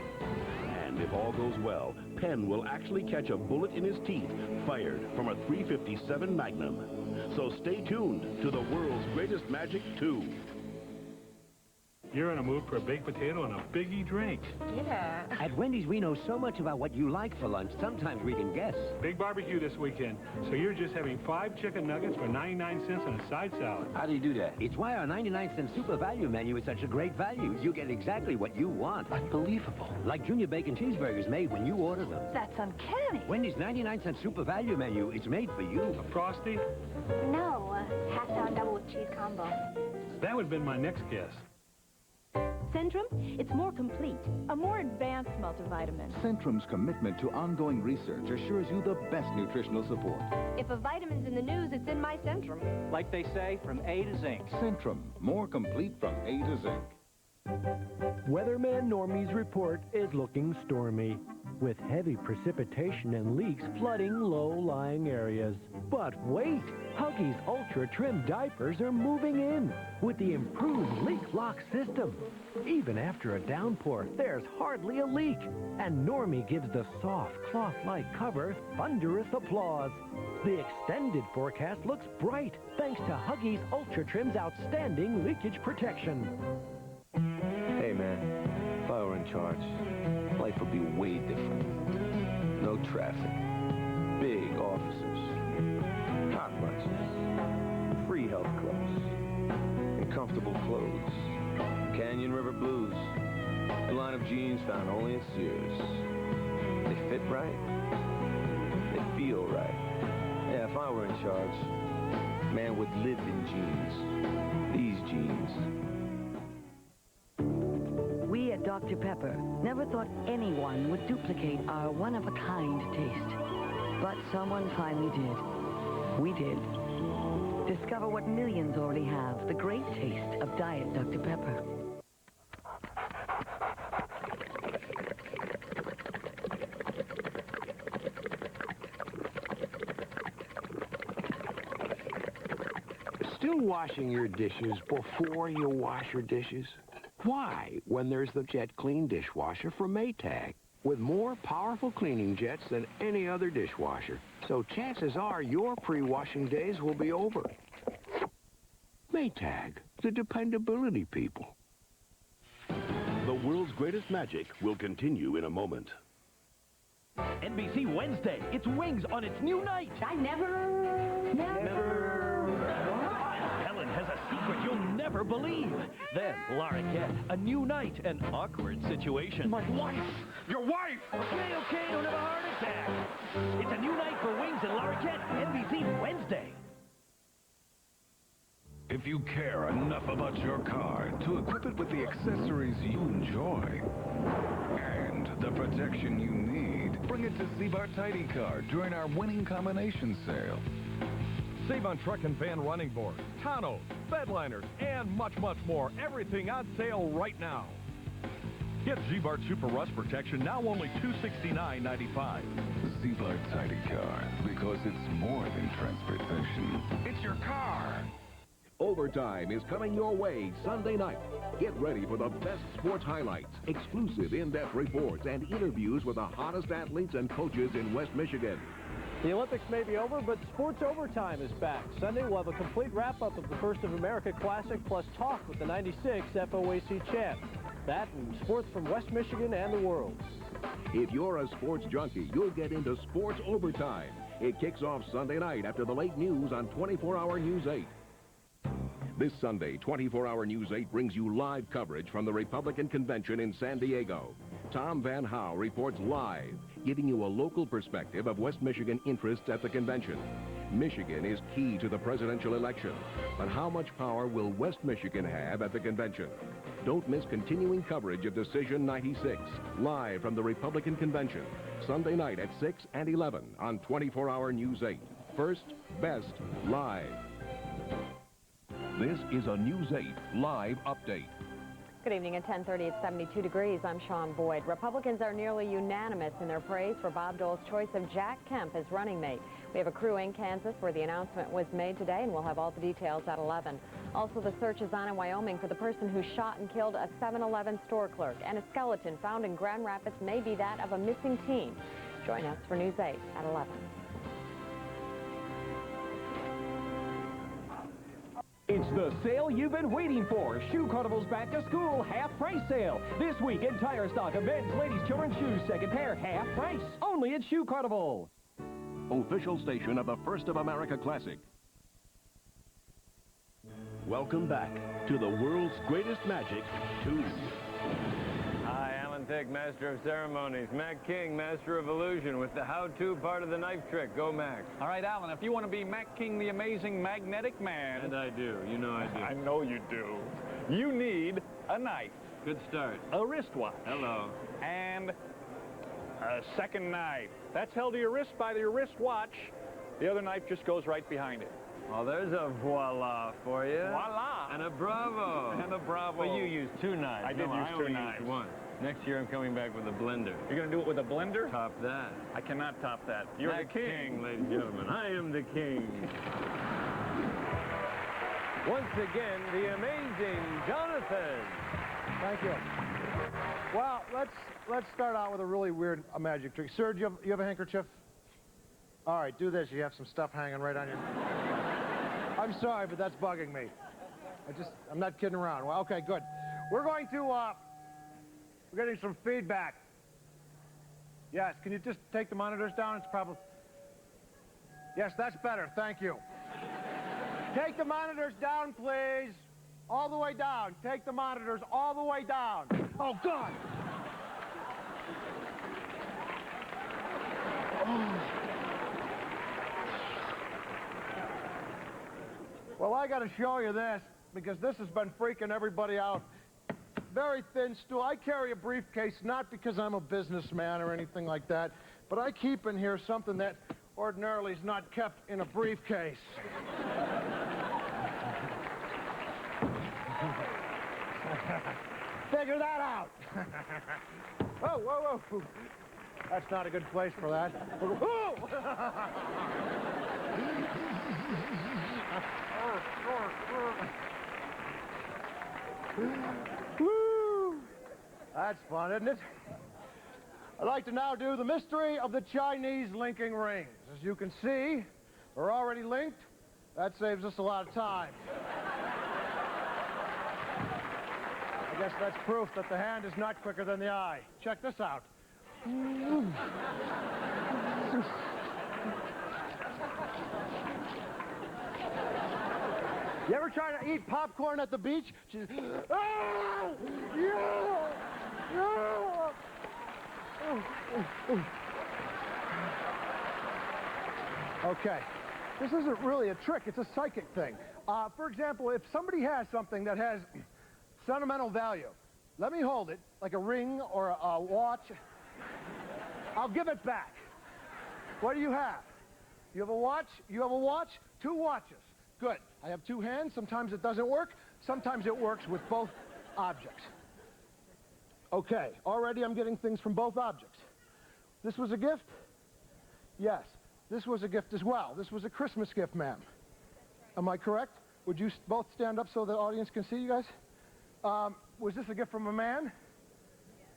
And if all goes well, Penn will actually catch a bullet in his teeth fired from a .357 Magnum. So stay tuned to the world's greatest magic 2. You're in a mood for a baked potato and a biggie drink. Yeah. At Wendy's, we know so much about what you like for lunch, sometimes we can guess. Big barbecue this weekend, so you're just having 5 chicken nuggets for 99 cents and a side salad. How do you do that? It's why our 99-cent super value menu is such a great value. You get exactly what you want. Unbelievable. Like Junior Bacon cheeseburgers made when you order them. That's uncanny. Wendy's 99-cent super value menu is made for you. A Frosty? No, hash brown double with cheese combo. That would have been my next guess. Centrum, it's more complete, a more advanced multivitamin. Centrum's commitment to ongoing research assures you the best nutritional support. If a vitamin's in the news, it's in my Centrum. Like they say, from A to Zinc. Centrum, more complete from A to Zinc. Weatherman Normie's report is looking stormy, with heavy precipitation and leaks flooding low-lying areas. But wait! Huggies Ultra Trim diapers are moving in with the improved leak lock system. Even after a downpour, there's hardly a leak. And Normie gives the soft, cloth-like cover thunderous applause. The extended forecast looks bright thanks to Huggies Ultra Trim's outstanding leakage protection. Hey, man, if I were in charge, life would be way different. No traffic, big offices, hot lunches, free health clubs, and comfortable clothes. Canyon River Blues, a line of jeans found only at Sears. They fit right, they feel right. Yeah, if I were in charge, man would live in jeans, these jeans. We at Dr. Pepper never thought anyone would duplicate our one-of-a-kind taste. But someone finally did. We did. Discover what millions already have, the great taste of Diet Dr. Pepper. Still washing your dishes before you wash your dishes? Why, when there's the Jet Clean dishwasher from Maytag, with more powerful cleaning jets than any other dishwasher. So chances are your pre-washing days will be over. Maytag, the dependability people. The world's greatest magic will continue in a moment. NBC Wednesday. It's Wings on its new night. I never. Helen has a secret you'll never believe. Then, Lara Kett, a new night, an awkward situation. My wife! Your wife! Okay, don't have a heart attack. It's a new night for Wings and Lara Kett, NBC Wednesday. If you care enough about your car to equip it with the accessories you enjoy and the protection you need, bring it to Ziebart Tidy Car during our winning combination sale. Save on truck and van running boards, tonneaus, bed liners, and much, much more. Everything on sale right now. Get Ziebart Super Rust Protection now only $269.95. Ziebart Tidy Car, because it's more than transportation. It's your car. Overtime is coming your way Sunday night. Get ready for the best sports highlights, exclusive in-depth reports, and interviews with the hottest athletes and coaches in West Michigan. The Olympics may be over, but Sports Overtime is back. Sunday, we'll have a complete wrap-up of the First of America Classic, plus talk with the 96 FOAC champ. That and sports from West Michigan and the world. If you're a sports junkie, you'll get into Sports Overtime. It kicks off Sunday night after the late news on 24-Hour News 8. This Sunday, 24-Hour News 8 brings you live coverage from the Republican Convention in San Diego. Tom Van Howe reports live, giving you a local perspective of West Michigan interests at the convention. Michigan is key to the presidential election, but how much power will West Michigan have at the convention? Don't miss continuing coverage of Decision 96, live from the Republican Convention, Sunday night at 6 and 11 on 24-Hour News 8. First, best, live. This is a News 8 live update. Good evening. At 10:30, it's 72 degrees. I'm Sean Boyd. Republicans are nearly unanimous in their praise for Bob Dole's choice of Jack Kemp as running mate. We have a crew in Kansas where the announcement was made today, and we'll have all the details at 11. Also, the search is on in Wyoming for the person who shot and killed a 7-Eleven store clerk, and a skeleton found in Grand Rapids may be that of a missing teen. Join us for News 8 at 11. It's the sale you've been waiting for. Shoe Carnival's back to school half-price sale. This week, entire stock of men's, ladies, children's shoes, second pair, half price. Only at Shoe Carnival. Official station of the First of America Classic. Welcome back to the world's greatest magic, 2. Hi, Alan Thicke, Master of Ceremonies. Mac King, Master of Illusion, with the how-to part of the knife trick. Go, Mac. All right, Alan, if you want to be Mac King, the amazing magnetic man... And I do. You know I do. I know you do. You need a knife. Good start. A wristwatch. Hello. And a second knife. That's held to your wrist by your wristwatch. The other knife just goes right behind it. Well, there's a voila for you. Voila. And a bravo. And a bravo. Well, you used 2 knives. I did use 2 knives. Used 1. Next year, I'm coming back with a blender. You're going to do it with a blender? Top that. I cannot top that. You're Mac the king. Ladies and gentlemen. I am the king. Once again, the amazing Jonathan. Thank you. Well, let's start out with a really weird magic trick. Sir, do you have a handkerchief? All right, do this. You have some stuff hanging right on your... I'm sorry, but that's bugging me. I'm not kidding around. Well, okay, good. We're going to, we're getting some feedback. Yes, can you just take the monitors down? It's probably... Yes, that's better. Thank you. Take the monitors down, please. All the way down. Take the monitors all the way down. Oh, God. Oh. Well, I got to show you this, because this has been freaking everybody out. Very thin stool. I carry a briefcase, not because I'm a businessman or anything like that, but I keep in here something that ordinarily is not kept in a briefcase. Figure that out. Whoa, whoa, whoa. That's not a good place for that. Oh! Woo! That's fun, isn't it? I'd like to now do the mystery of the Chinese linking rings. As you can see, they're already linked. That saves us a lot of time. I guess that's proof that the hand is not quicker than the eye. Check this out. You ever try to eat popcorn at the beach? Oh! Yeah! Yeah! Okay, this isn't really a trick, it's a psychic thing. For example, if somebody has something that has sentimental value, let me hold it, like a ring or a watch. I'll give it back. What do you have? You have a watch? You have a watch? 2 watches. Good. I have 2 hands. Sometimes it doesn't work. Sometimes it works with both objects. Okay, already I'm getting things from both objects. This was a gift? Yes. This was a gift as well. This was a Christmas gift, ma'am. Am I correct? Would you both stand up so the audience can see you guys? Was this a gift from a man?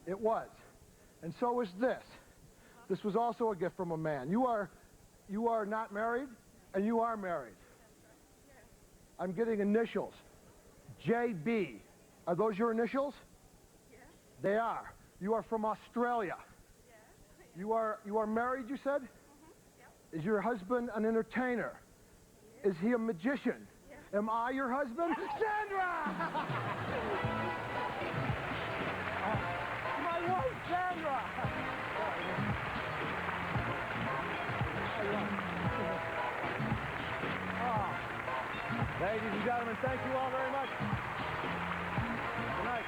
It was. And so was this. This was also a gift from a man. You are not married, and you are married. I'm getting initials. JB. Are those your initials? Yes. They are. You are from Australia. Yes. You are married, you said? Mm-hmm. Yep. Is your husband an entertainer? Yes. Is he a magician? Yes. Am I your husband? Sandra! My wife, Sandra! Ladies and gentlemen, thank you all very much. Good night.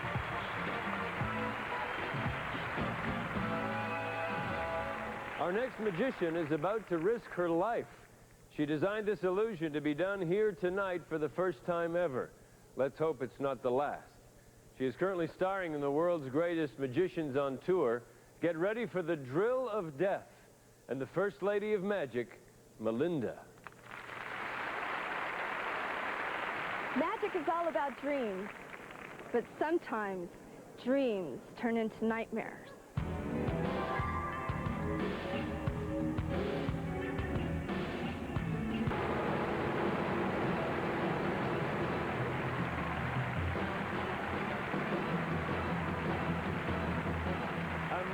Our next magician is about to risk her life. She designed this illusion to be done here tonight for the first time ever. Let's hope it's not the last. She is currently starring in the world's greatest magicians on tour. Get ready for the drill of death and the First Lady of Magic, Melinda. Magic is all about dreams, but sometimes dreams turn into nightmares.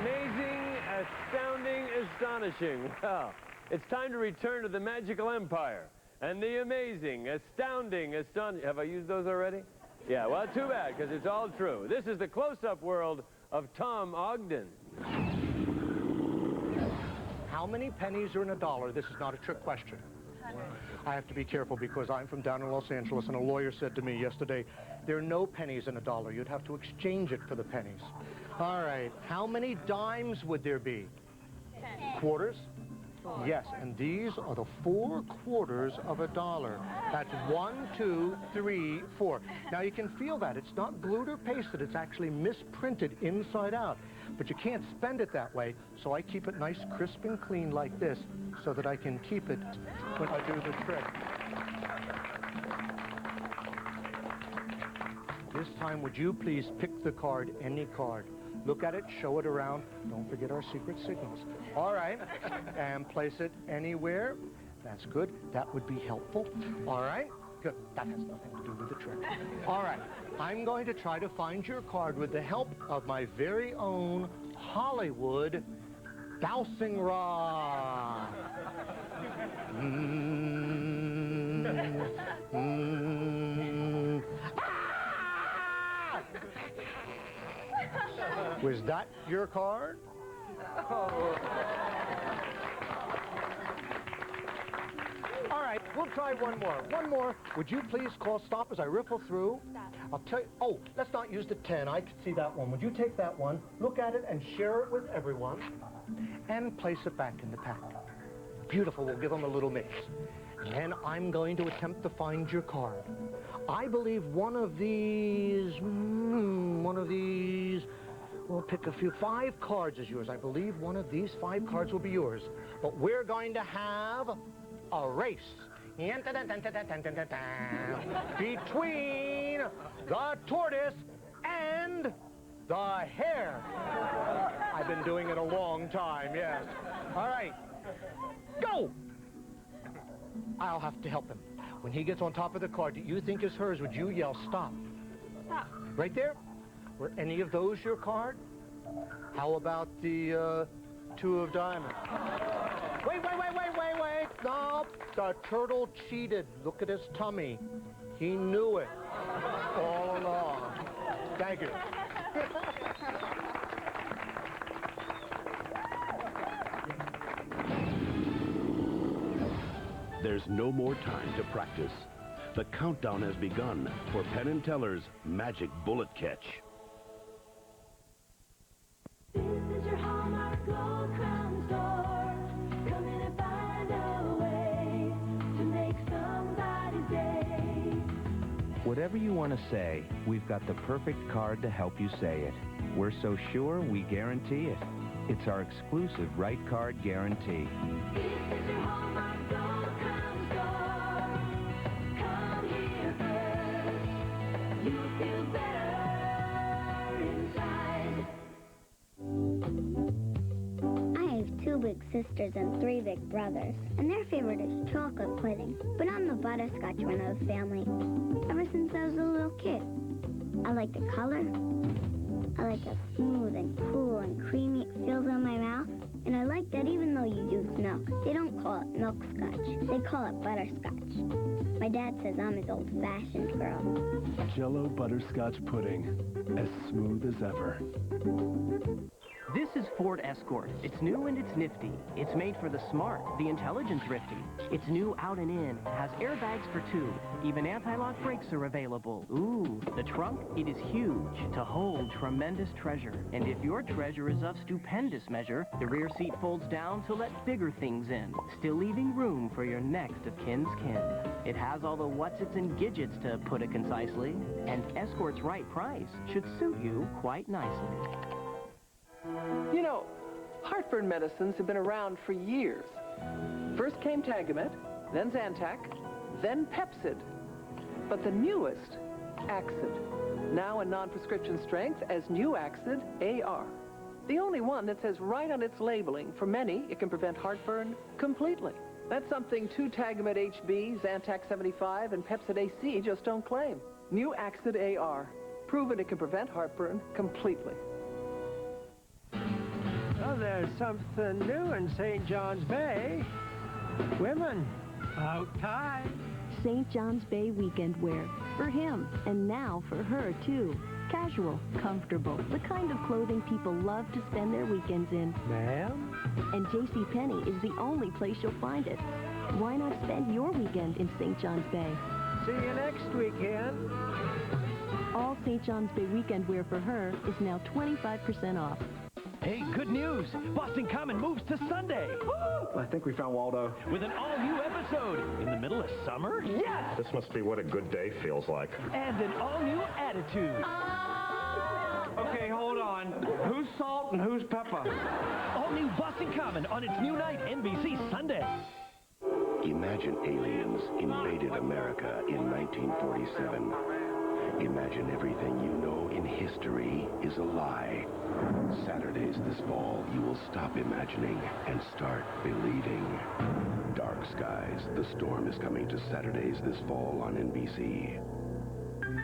Amazing, astounding, astonishing. Well, it's time to return to the magical empire. And the amazing, astounding, astonishing. Have I used those already? Yeah, well, too bad, because it's all true. This is the close-up world of Tom Ogden. How many pennies are in a dollar? This is not a trick question. I have to be careful because I'm from down in Los Angeles, and a lawyer said to me yesterday, there are no pennies in a dollar. You'd have to exchange it for the pennies. All right, how many dimes would there be? 10. Quarters? Yes, and these are the 4 quarters of a dollar. That's 1, 2, 3, 4. Now you can feel that. It's not glued or pasted. It's actually misprinted inside out. But you can't spend it that way, so I keep it nice, crisp, and clean like this so that I can keep it when I do the trick. This time, would you please pick the card, any card. Look at it, show it around. Don't forget our secret signals. All right, and place it anywhere. That's good. That would be helpful. All right, good. That has nothing to do with the trick. All right, I'm going to try to find your card with the help of my very own Hollywood dowsing rod. Was that your card? Oh. All right, we'll try one more. One more. Would you please call stop as I riffle through? Stop. I'll tell you. Oh, let's not use the 10. I can see that one. Would you take that one, look at it, and share it with everyone, and place it back in the pack? Beautiful. We'll give them a little mix. And I'm going to attempt to find your card. I believe one of these, we'll pick a few. 5 cards is yours. I believe one of these 5 cards will be yours. But we're going to have a race between the tortoise and the hare. I've been doing it a long time, yes. All right, go! I'll have to help him. When he gets on top of the card that you think is hers, would you yell stop? Stop. Right there? Were any of those your card? How about the 2 of diamonds? Wait. No, the turtle cheated. Look at his tummy. He knew it all along. Thank you. There's no more time to practice. The countdown has begun for Penn and Teller's Magic Bullet Catch. This is your Hallmark Gold Crown store. Come in and find a way to make somebody's day. Whatever you want to say, we've got the perfect card to help you say it. We're so sure we guarantee it. It's our exclusive right card guarantee. This is your Hallmark Gold Crown store. Come here first. You'll feel better inside. I have 2 big sisters and 3 big brothers, and their favorite is chocolate pudding. But I'm the butterscotch one of the family, ever since I was a little kid. I like the color. I like how smooth and cool and creamy it feels on my mouth. And I like that even though you use milk, they don't call it milk scotch. They call it butterscotch. My dad says I'm his old-fashioned girl. Jell-O butterscotch pudding, as smooth as ever. This is Ford Escort. It's new and it's nifty. It's made for the smart, the intelligent thrifty. It's new out and in, has airbags for two. Even anti-lock brakes are available. Ooh, the trunk, it is huge to hold tremendous treasure. And if your treasure is of stupendous measure, the rear seat folds down to let bigger things in, still leaving room for your next of kin's kin. It has all the whatsits and gidgets, to put it concisely, and Escort's right price should suit you quite nicely. You know, heartburn medicines have been around for years. First came Tagamet, then Zantac, then Pepsid. But the newest, Axid, now in non-prescription strength as New Axid AR. The only one that says right on its labeling, for many, it can prevent heartburn completely. That's something 2 Tagamet HB, Zantac 75, and Pepsid AC just don't claim. New Axid AR, proven it can prevent heartburn completely. Well, there's something new in St. John's Bay. Women, outside. St. John's Bay weekend wear. For him, and now for her, too. Casual, comfortable, the kind of clothing people love to spend their weekends in. Ma'am? And JCPenney is the only place you'll find it. Why not spend your weekend in St. John's Bay? See you next weekend. All St. John's Bay weekend wear for her is now 25% off. Hey, good news! Boston Common moves to Sunday! I think we found Waldo. With an all-new episode in the middle of summer? Yes! This must be what a good day feels like. And an all-new attitude. Okay, hold on. Who's salt and who's pepper? All-new Boston Common on its new night, NBC Sunday. Imagine aliens invaded America in 1947. Imagine everything you know in history is a lie. Saturdays this fall, you will stop imagining and start believing. Dark Skies, The Storm is coming to Saturdays this fall on NBC.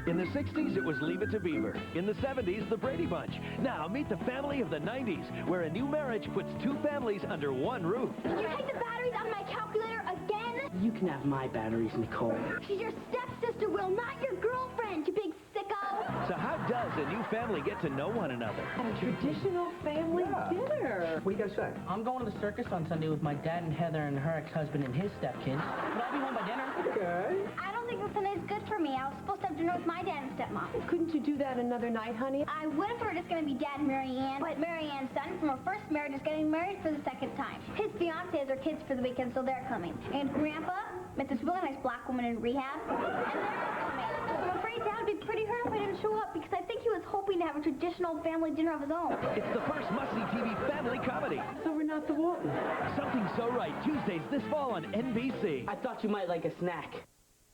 In the 60s, it was Leave It to Beaver. In the 70s, The Brady Bunch. Now, meet the family of the 90s, where a new marriage puts two families under one roof. Did you take the batteries out of my calculator again? You can have my batteries, Nicole. She's your stepsister, Will, not your girlfriend, you big sicko. So how does a new family get to know one another? At a traditional family dinner. What do you guys say? I'm going to the circus on Sunday with my dad and Heather and her ex-husband and his stepkids. But I'll be home by dinner. Okay. I don't think this Sunday's good for me. I was supposed to have dinner with my dad and stepmom. Couldn't you do that another night, honey? I would if we were just going to be Dad and Mary Ann, but Mary Ann's son from her first marriage is getting married for the second time. His fiancée has her kids for the weekend, so they're coming. And Grandpa met this really nice black woman in rehab, and they're coming. I'm afraid Dad would be pretty hurt if I didn't show up, because I think he was hoping to have a traditional family dinner of his own. It's the first must-see TV family comedy. So we're not the Waltons. Something So Right, Tuesdays this fall on NBC. I thought you might like a snack.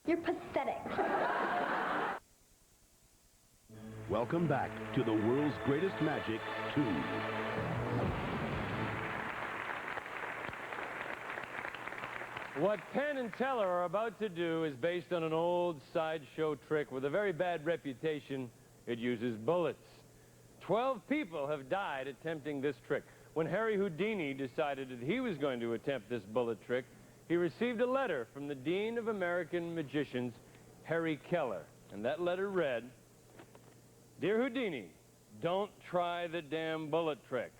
You're pathetic. Welcome back to the world's greatest magic 2. What Penn and Teller are about to do is based on an old sideshow trick with a very bad reputation. It uses bullets. 12 people have died attempting this trick. When Harry Houdini decided that he was going to attempt this bullet trick, he received a letter from the Dean of American Magicians, Harry Keller. And that letter read, "Dear Houdini, don't try the damn bullet trick.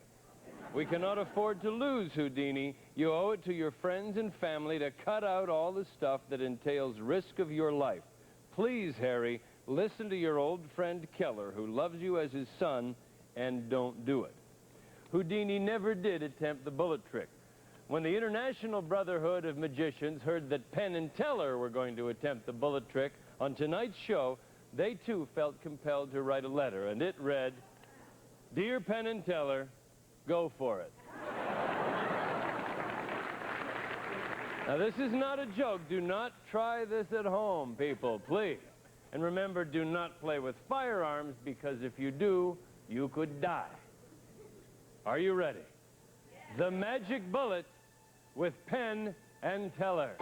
We cannot afford to lose, Houdini. You owe it to your friends and family to cut out all the stuff that entails risk of your life. Please, Harry, listen to your old friend Keller, who loves you as his son, and don't do it." Houdini never did attempt the bullet trick. When the International Brotherhood of Magicians heard that Penn and Teller were going to attempt the bullet trick on tonight's show, they too felt compelled to write a letter, and it read, "Dear Penn and Teller, go for it." Now, this is not a joke. Do not try this at home, people, please. And remember, do not play with firearms, because if you do, you could die. Are you ready? The Magic Bullet with Penn and Teller.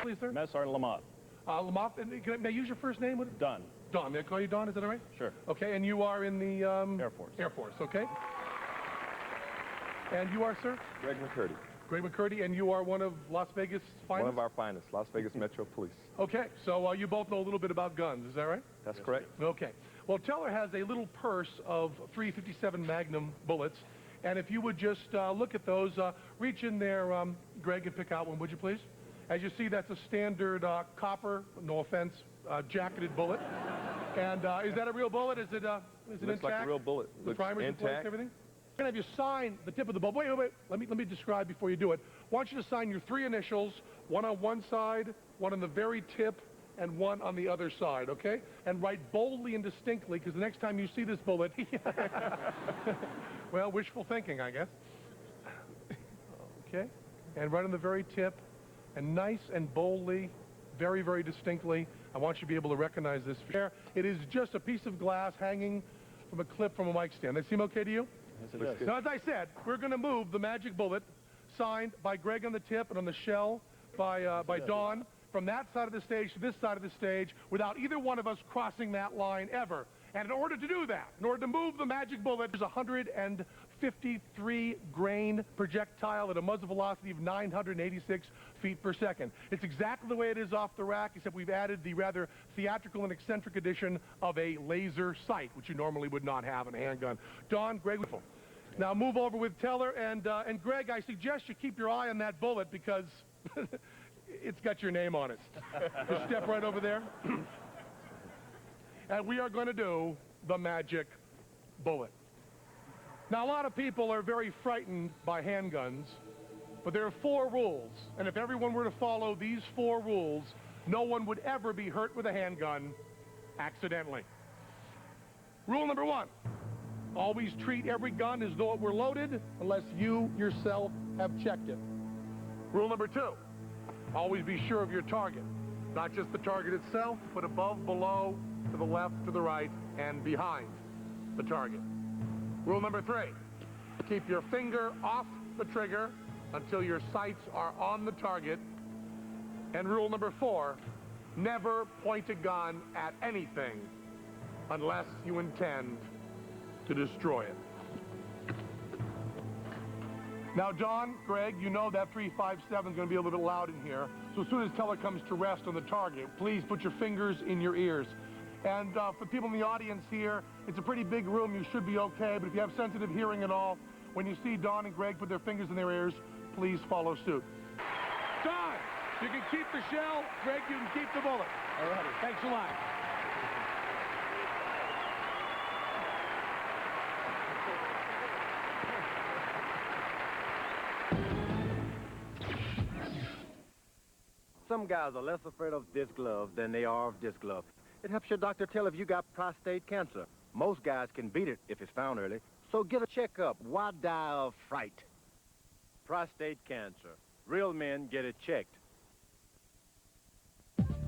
Please, sir. Master Sergeant Lamont. Lamont, may I use your first name? Don. Don. May I call you Don? Is that all right? Sure. Okay, and you are in the... Air Force. Air Force, okay. And you are, sir? Greg McCurdy. Greg McCurdy, and you are one of Las Vegas' finest? One of our finest, Las Vegas Metro Police. Okay, so you both know a little bit about guns, is that right? That's correct. Okay. Well, Teller has a little purse of 357 Magnum bullets, and if you would just look at those, reach in there, Greg, and pick out one, would you please? As you see, that's a standard copper, no offense, jacketed bullet. And is that a real bullet? Is it Looks intact? like a real bullet. The Looks primer's in place, intact. everything? I'm going to have you sign the tip of the bullet. Wait. Let me describe before you do it. I want you to sign your 3 initials, one on one side, one on the very tip, and one on the other side, okay? And write boldly and distinctly, because the next time you see this bullet, well, wishful thinking, I guess. Okay? And right on the very tip, and nice and boldly, very, very distinctly, I want you to be able to recognize this. It is just a piece of glass hanging from a clip from a mic stand. They seem okay to you? Yes, it does. Now, as I said, we're going to move the magic bullet, signed by Greg on the tip and on the shell by Dawn, from that side of the stage to this side of the stage, without either one of us crossing that line ever. And in order to do that, in order to move the magic bullet, there's a 153 grain projectile at a muzzle velocity of 986 feet per second. It's exactly the way it is off the rack, except we've added the rather theatrical and eccentric addition of a laser sight, which you normally would not have in a handgun. Dawn, Greg, now move over with Teller, and Greg, I suggest you keep your eye on that bullet because it's got your name on it. Just step right over there. And we are going to do the magic bullet. Now, a lot of people are very frightened by handguns, but there are 4 rules. And if everyone were to follow these 4 rules, no one would ever be hurt with a handgun accidentally. Rule number 1, always treat every gun as though it were loaded unless you yourself have checked it. Rule number 2, always be sure of your target. Not just the target itself, but above, below, to the left, to the right, and behind the target. Rule number 3, keep your finger off the trigger until your sights are on the target. And rule number 4, never point a gun at anything unless you intend to destroy it. Now, Dawn, Greg, you know that 357 is going to be a little bit loud in here. So as soon as Teller comes to rest on the target, please put your fingers in your ears. And for people in the audience here, it's a pretty big room. You should be okay. But if you have sensitive hearing at all, when you see Dawn and Greg put their fingers in their ears, please follow suit. Dawn, you can keep the shell. Greg, you can keep the bullet. All right. Thanks a lot. Some guys are less afraid of this glove than they are of this glove. It helps your doctor tell if you got prostate cancer. Most guys can beat it if it's found early. So get a checkup. Why die of fright? Prostate cancer. Real men get it checked.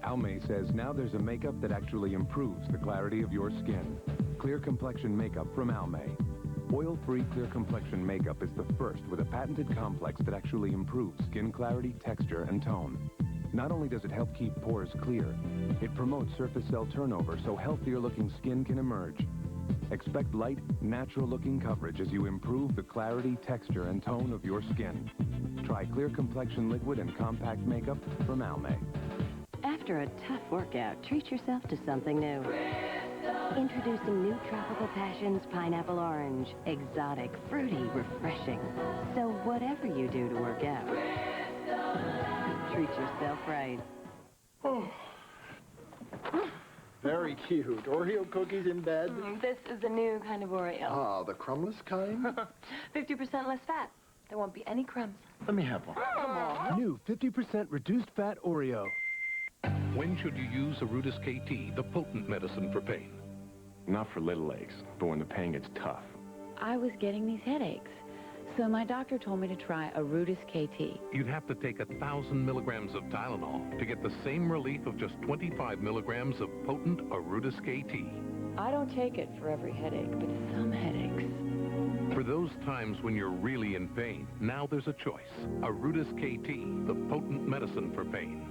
Almay says now there's a makeup that actually improves the clarity of your skin. Clear Complexion Makeup from Almay. Oil-free Clear Complexion Makeup is the first with a patented complex that actually improves skin clarity, texture, and tone. Not only does it help keep pores clear, it promotes surface cell turnover so healthier-looking skin can emerge. Expect light, natural-looking coverage as you improve the clarity, texture, and tone of your skin. Try Clear Complexion Liquid and Compact Makeup from Almay. After a tough workout, treat yourself to something new. Introducing new Tropical Passions Pineapple Orange. Exotic, fruity, refreshing. So whatever you do to work out, treat yourself right. Oh. Very cute. Oreo cookies in bed. This is the new kind of Oreo. Ah, the crumbless kind? 50% less fat. There won't be any crumbs. Let me have one. Come on. New 50% reduced fat Oreo. When should you use Arudis KT, the potent medicine for pain? Not for little aches, but when the pain gets tough. I was getting these headaches, so my doctor told me to try Arudis KT. You'd have to take 1,000 milligrams of Tylenol to get the same relief of just 25 milligrams of potent Arudis KT. I don't take it for every headache, but some headaches. For those times when you're really in pain, now there's a choice. Arudis KT, the potent medicine for pain.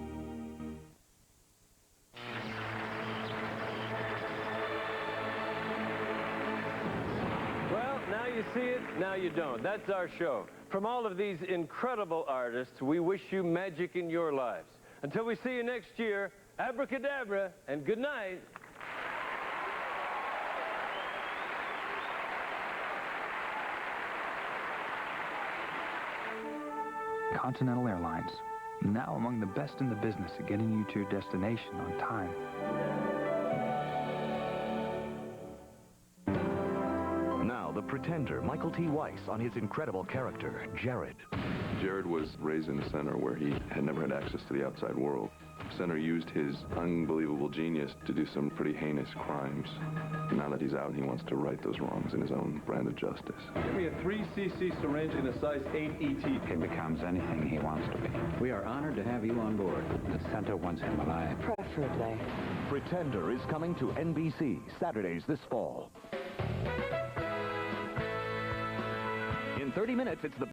Well, now you see it, now you don't. That's our show. From all of these incredible artists, we wish you magic in your lives. Until we see you next year, abracadabra and good night. Continental Airlines, now among the best in the business at getting you to your destination on time. Now, the pretender, Michael T. Weiss, on his incredible character, Jared. Jared was raised in a center where he had never had access to the outside world. Center used his unbelievable genius to do some pretty heinous crimes. Now that he's out, he wants to right those wrongs in his own brand of justice. Give me a 3cc syringe in a size 8 ET. He becomes anything he wants to be. We are honored to have you on board. The center wants him alive. Preferably. Pretender is coming to NBC Saturdays this fall. In 30 minutes, it's the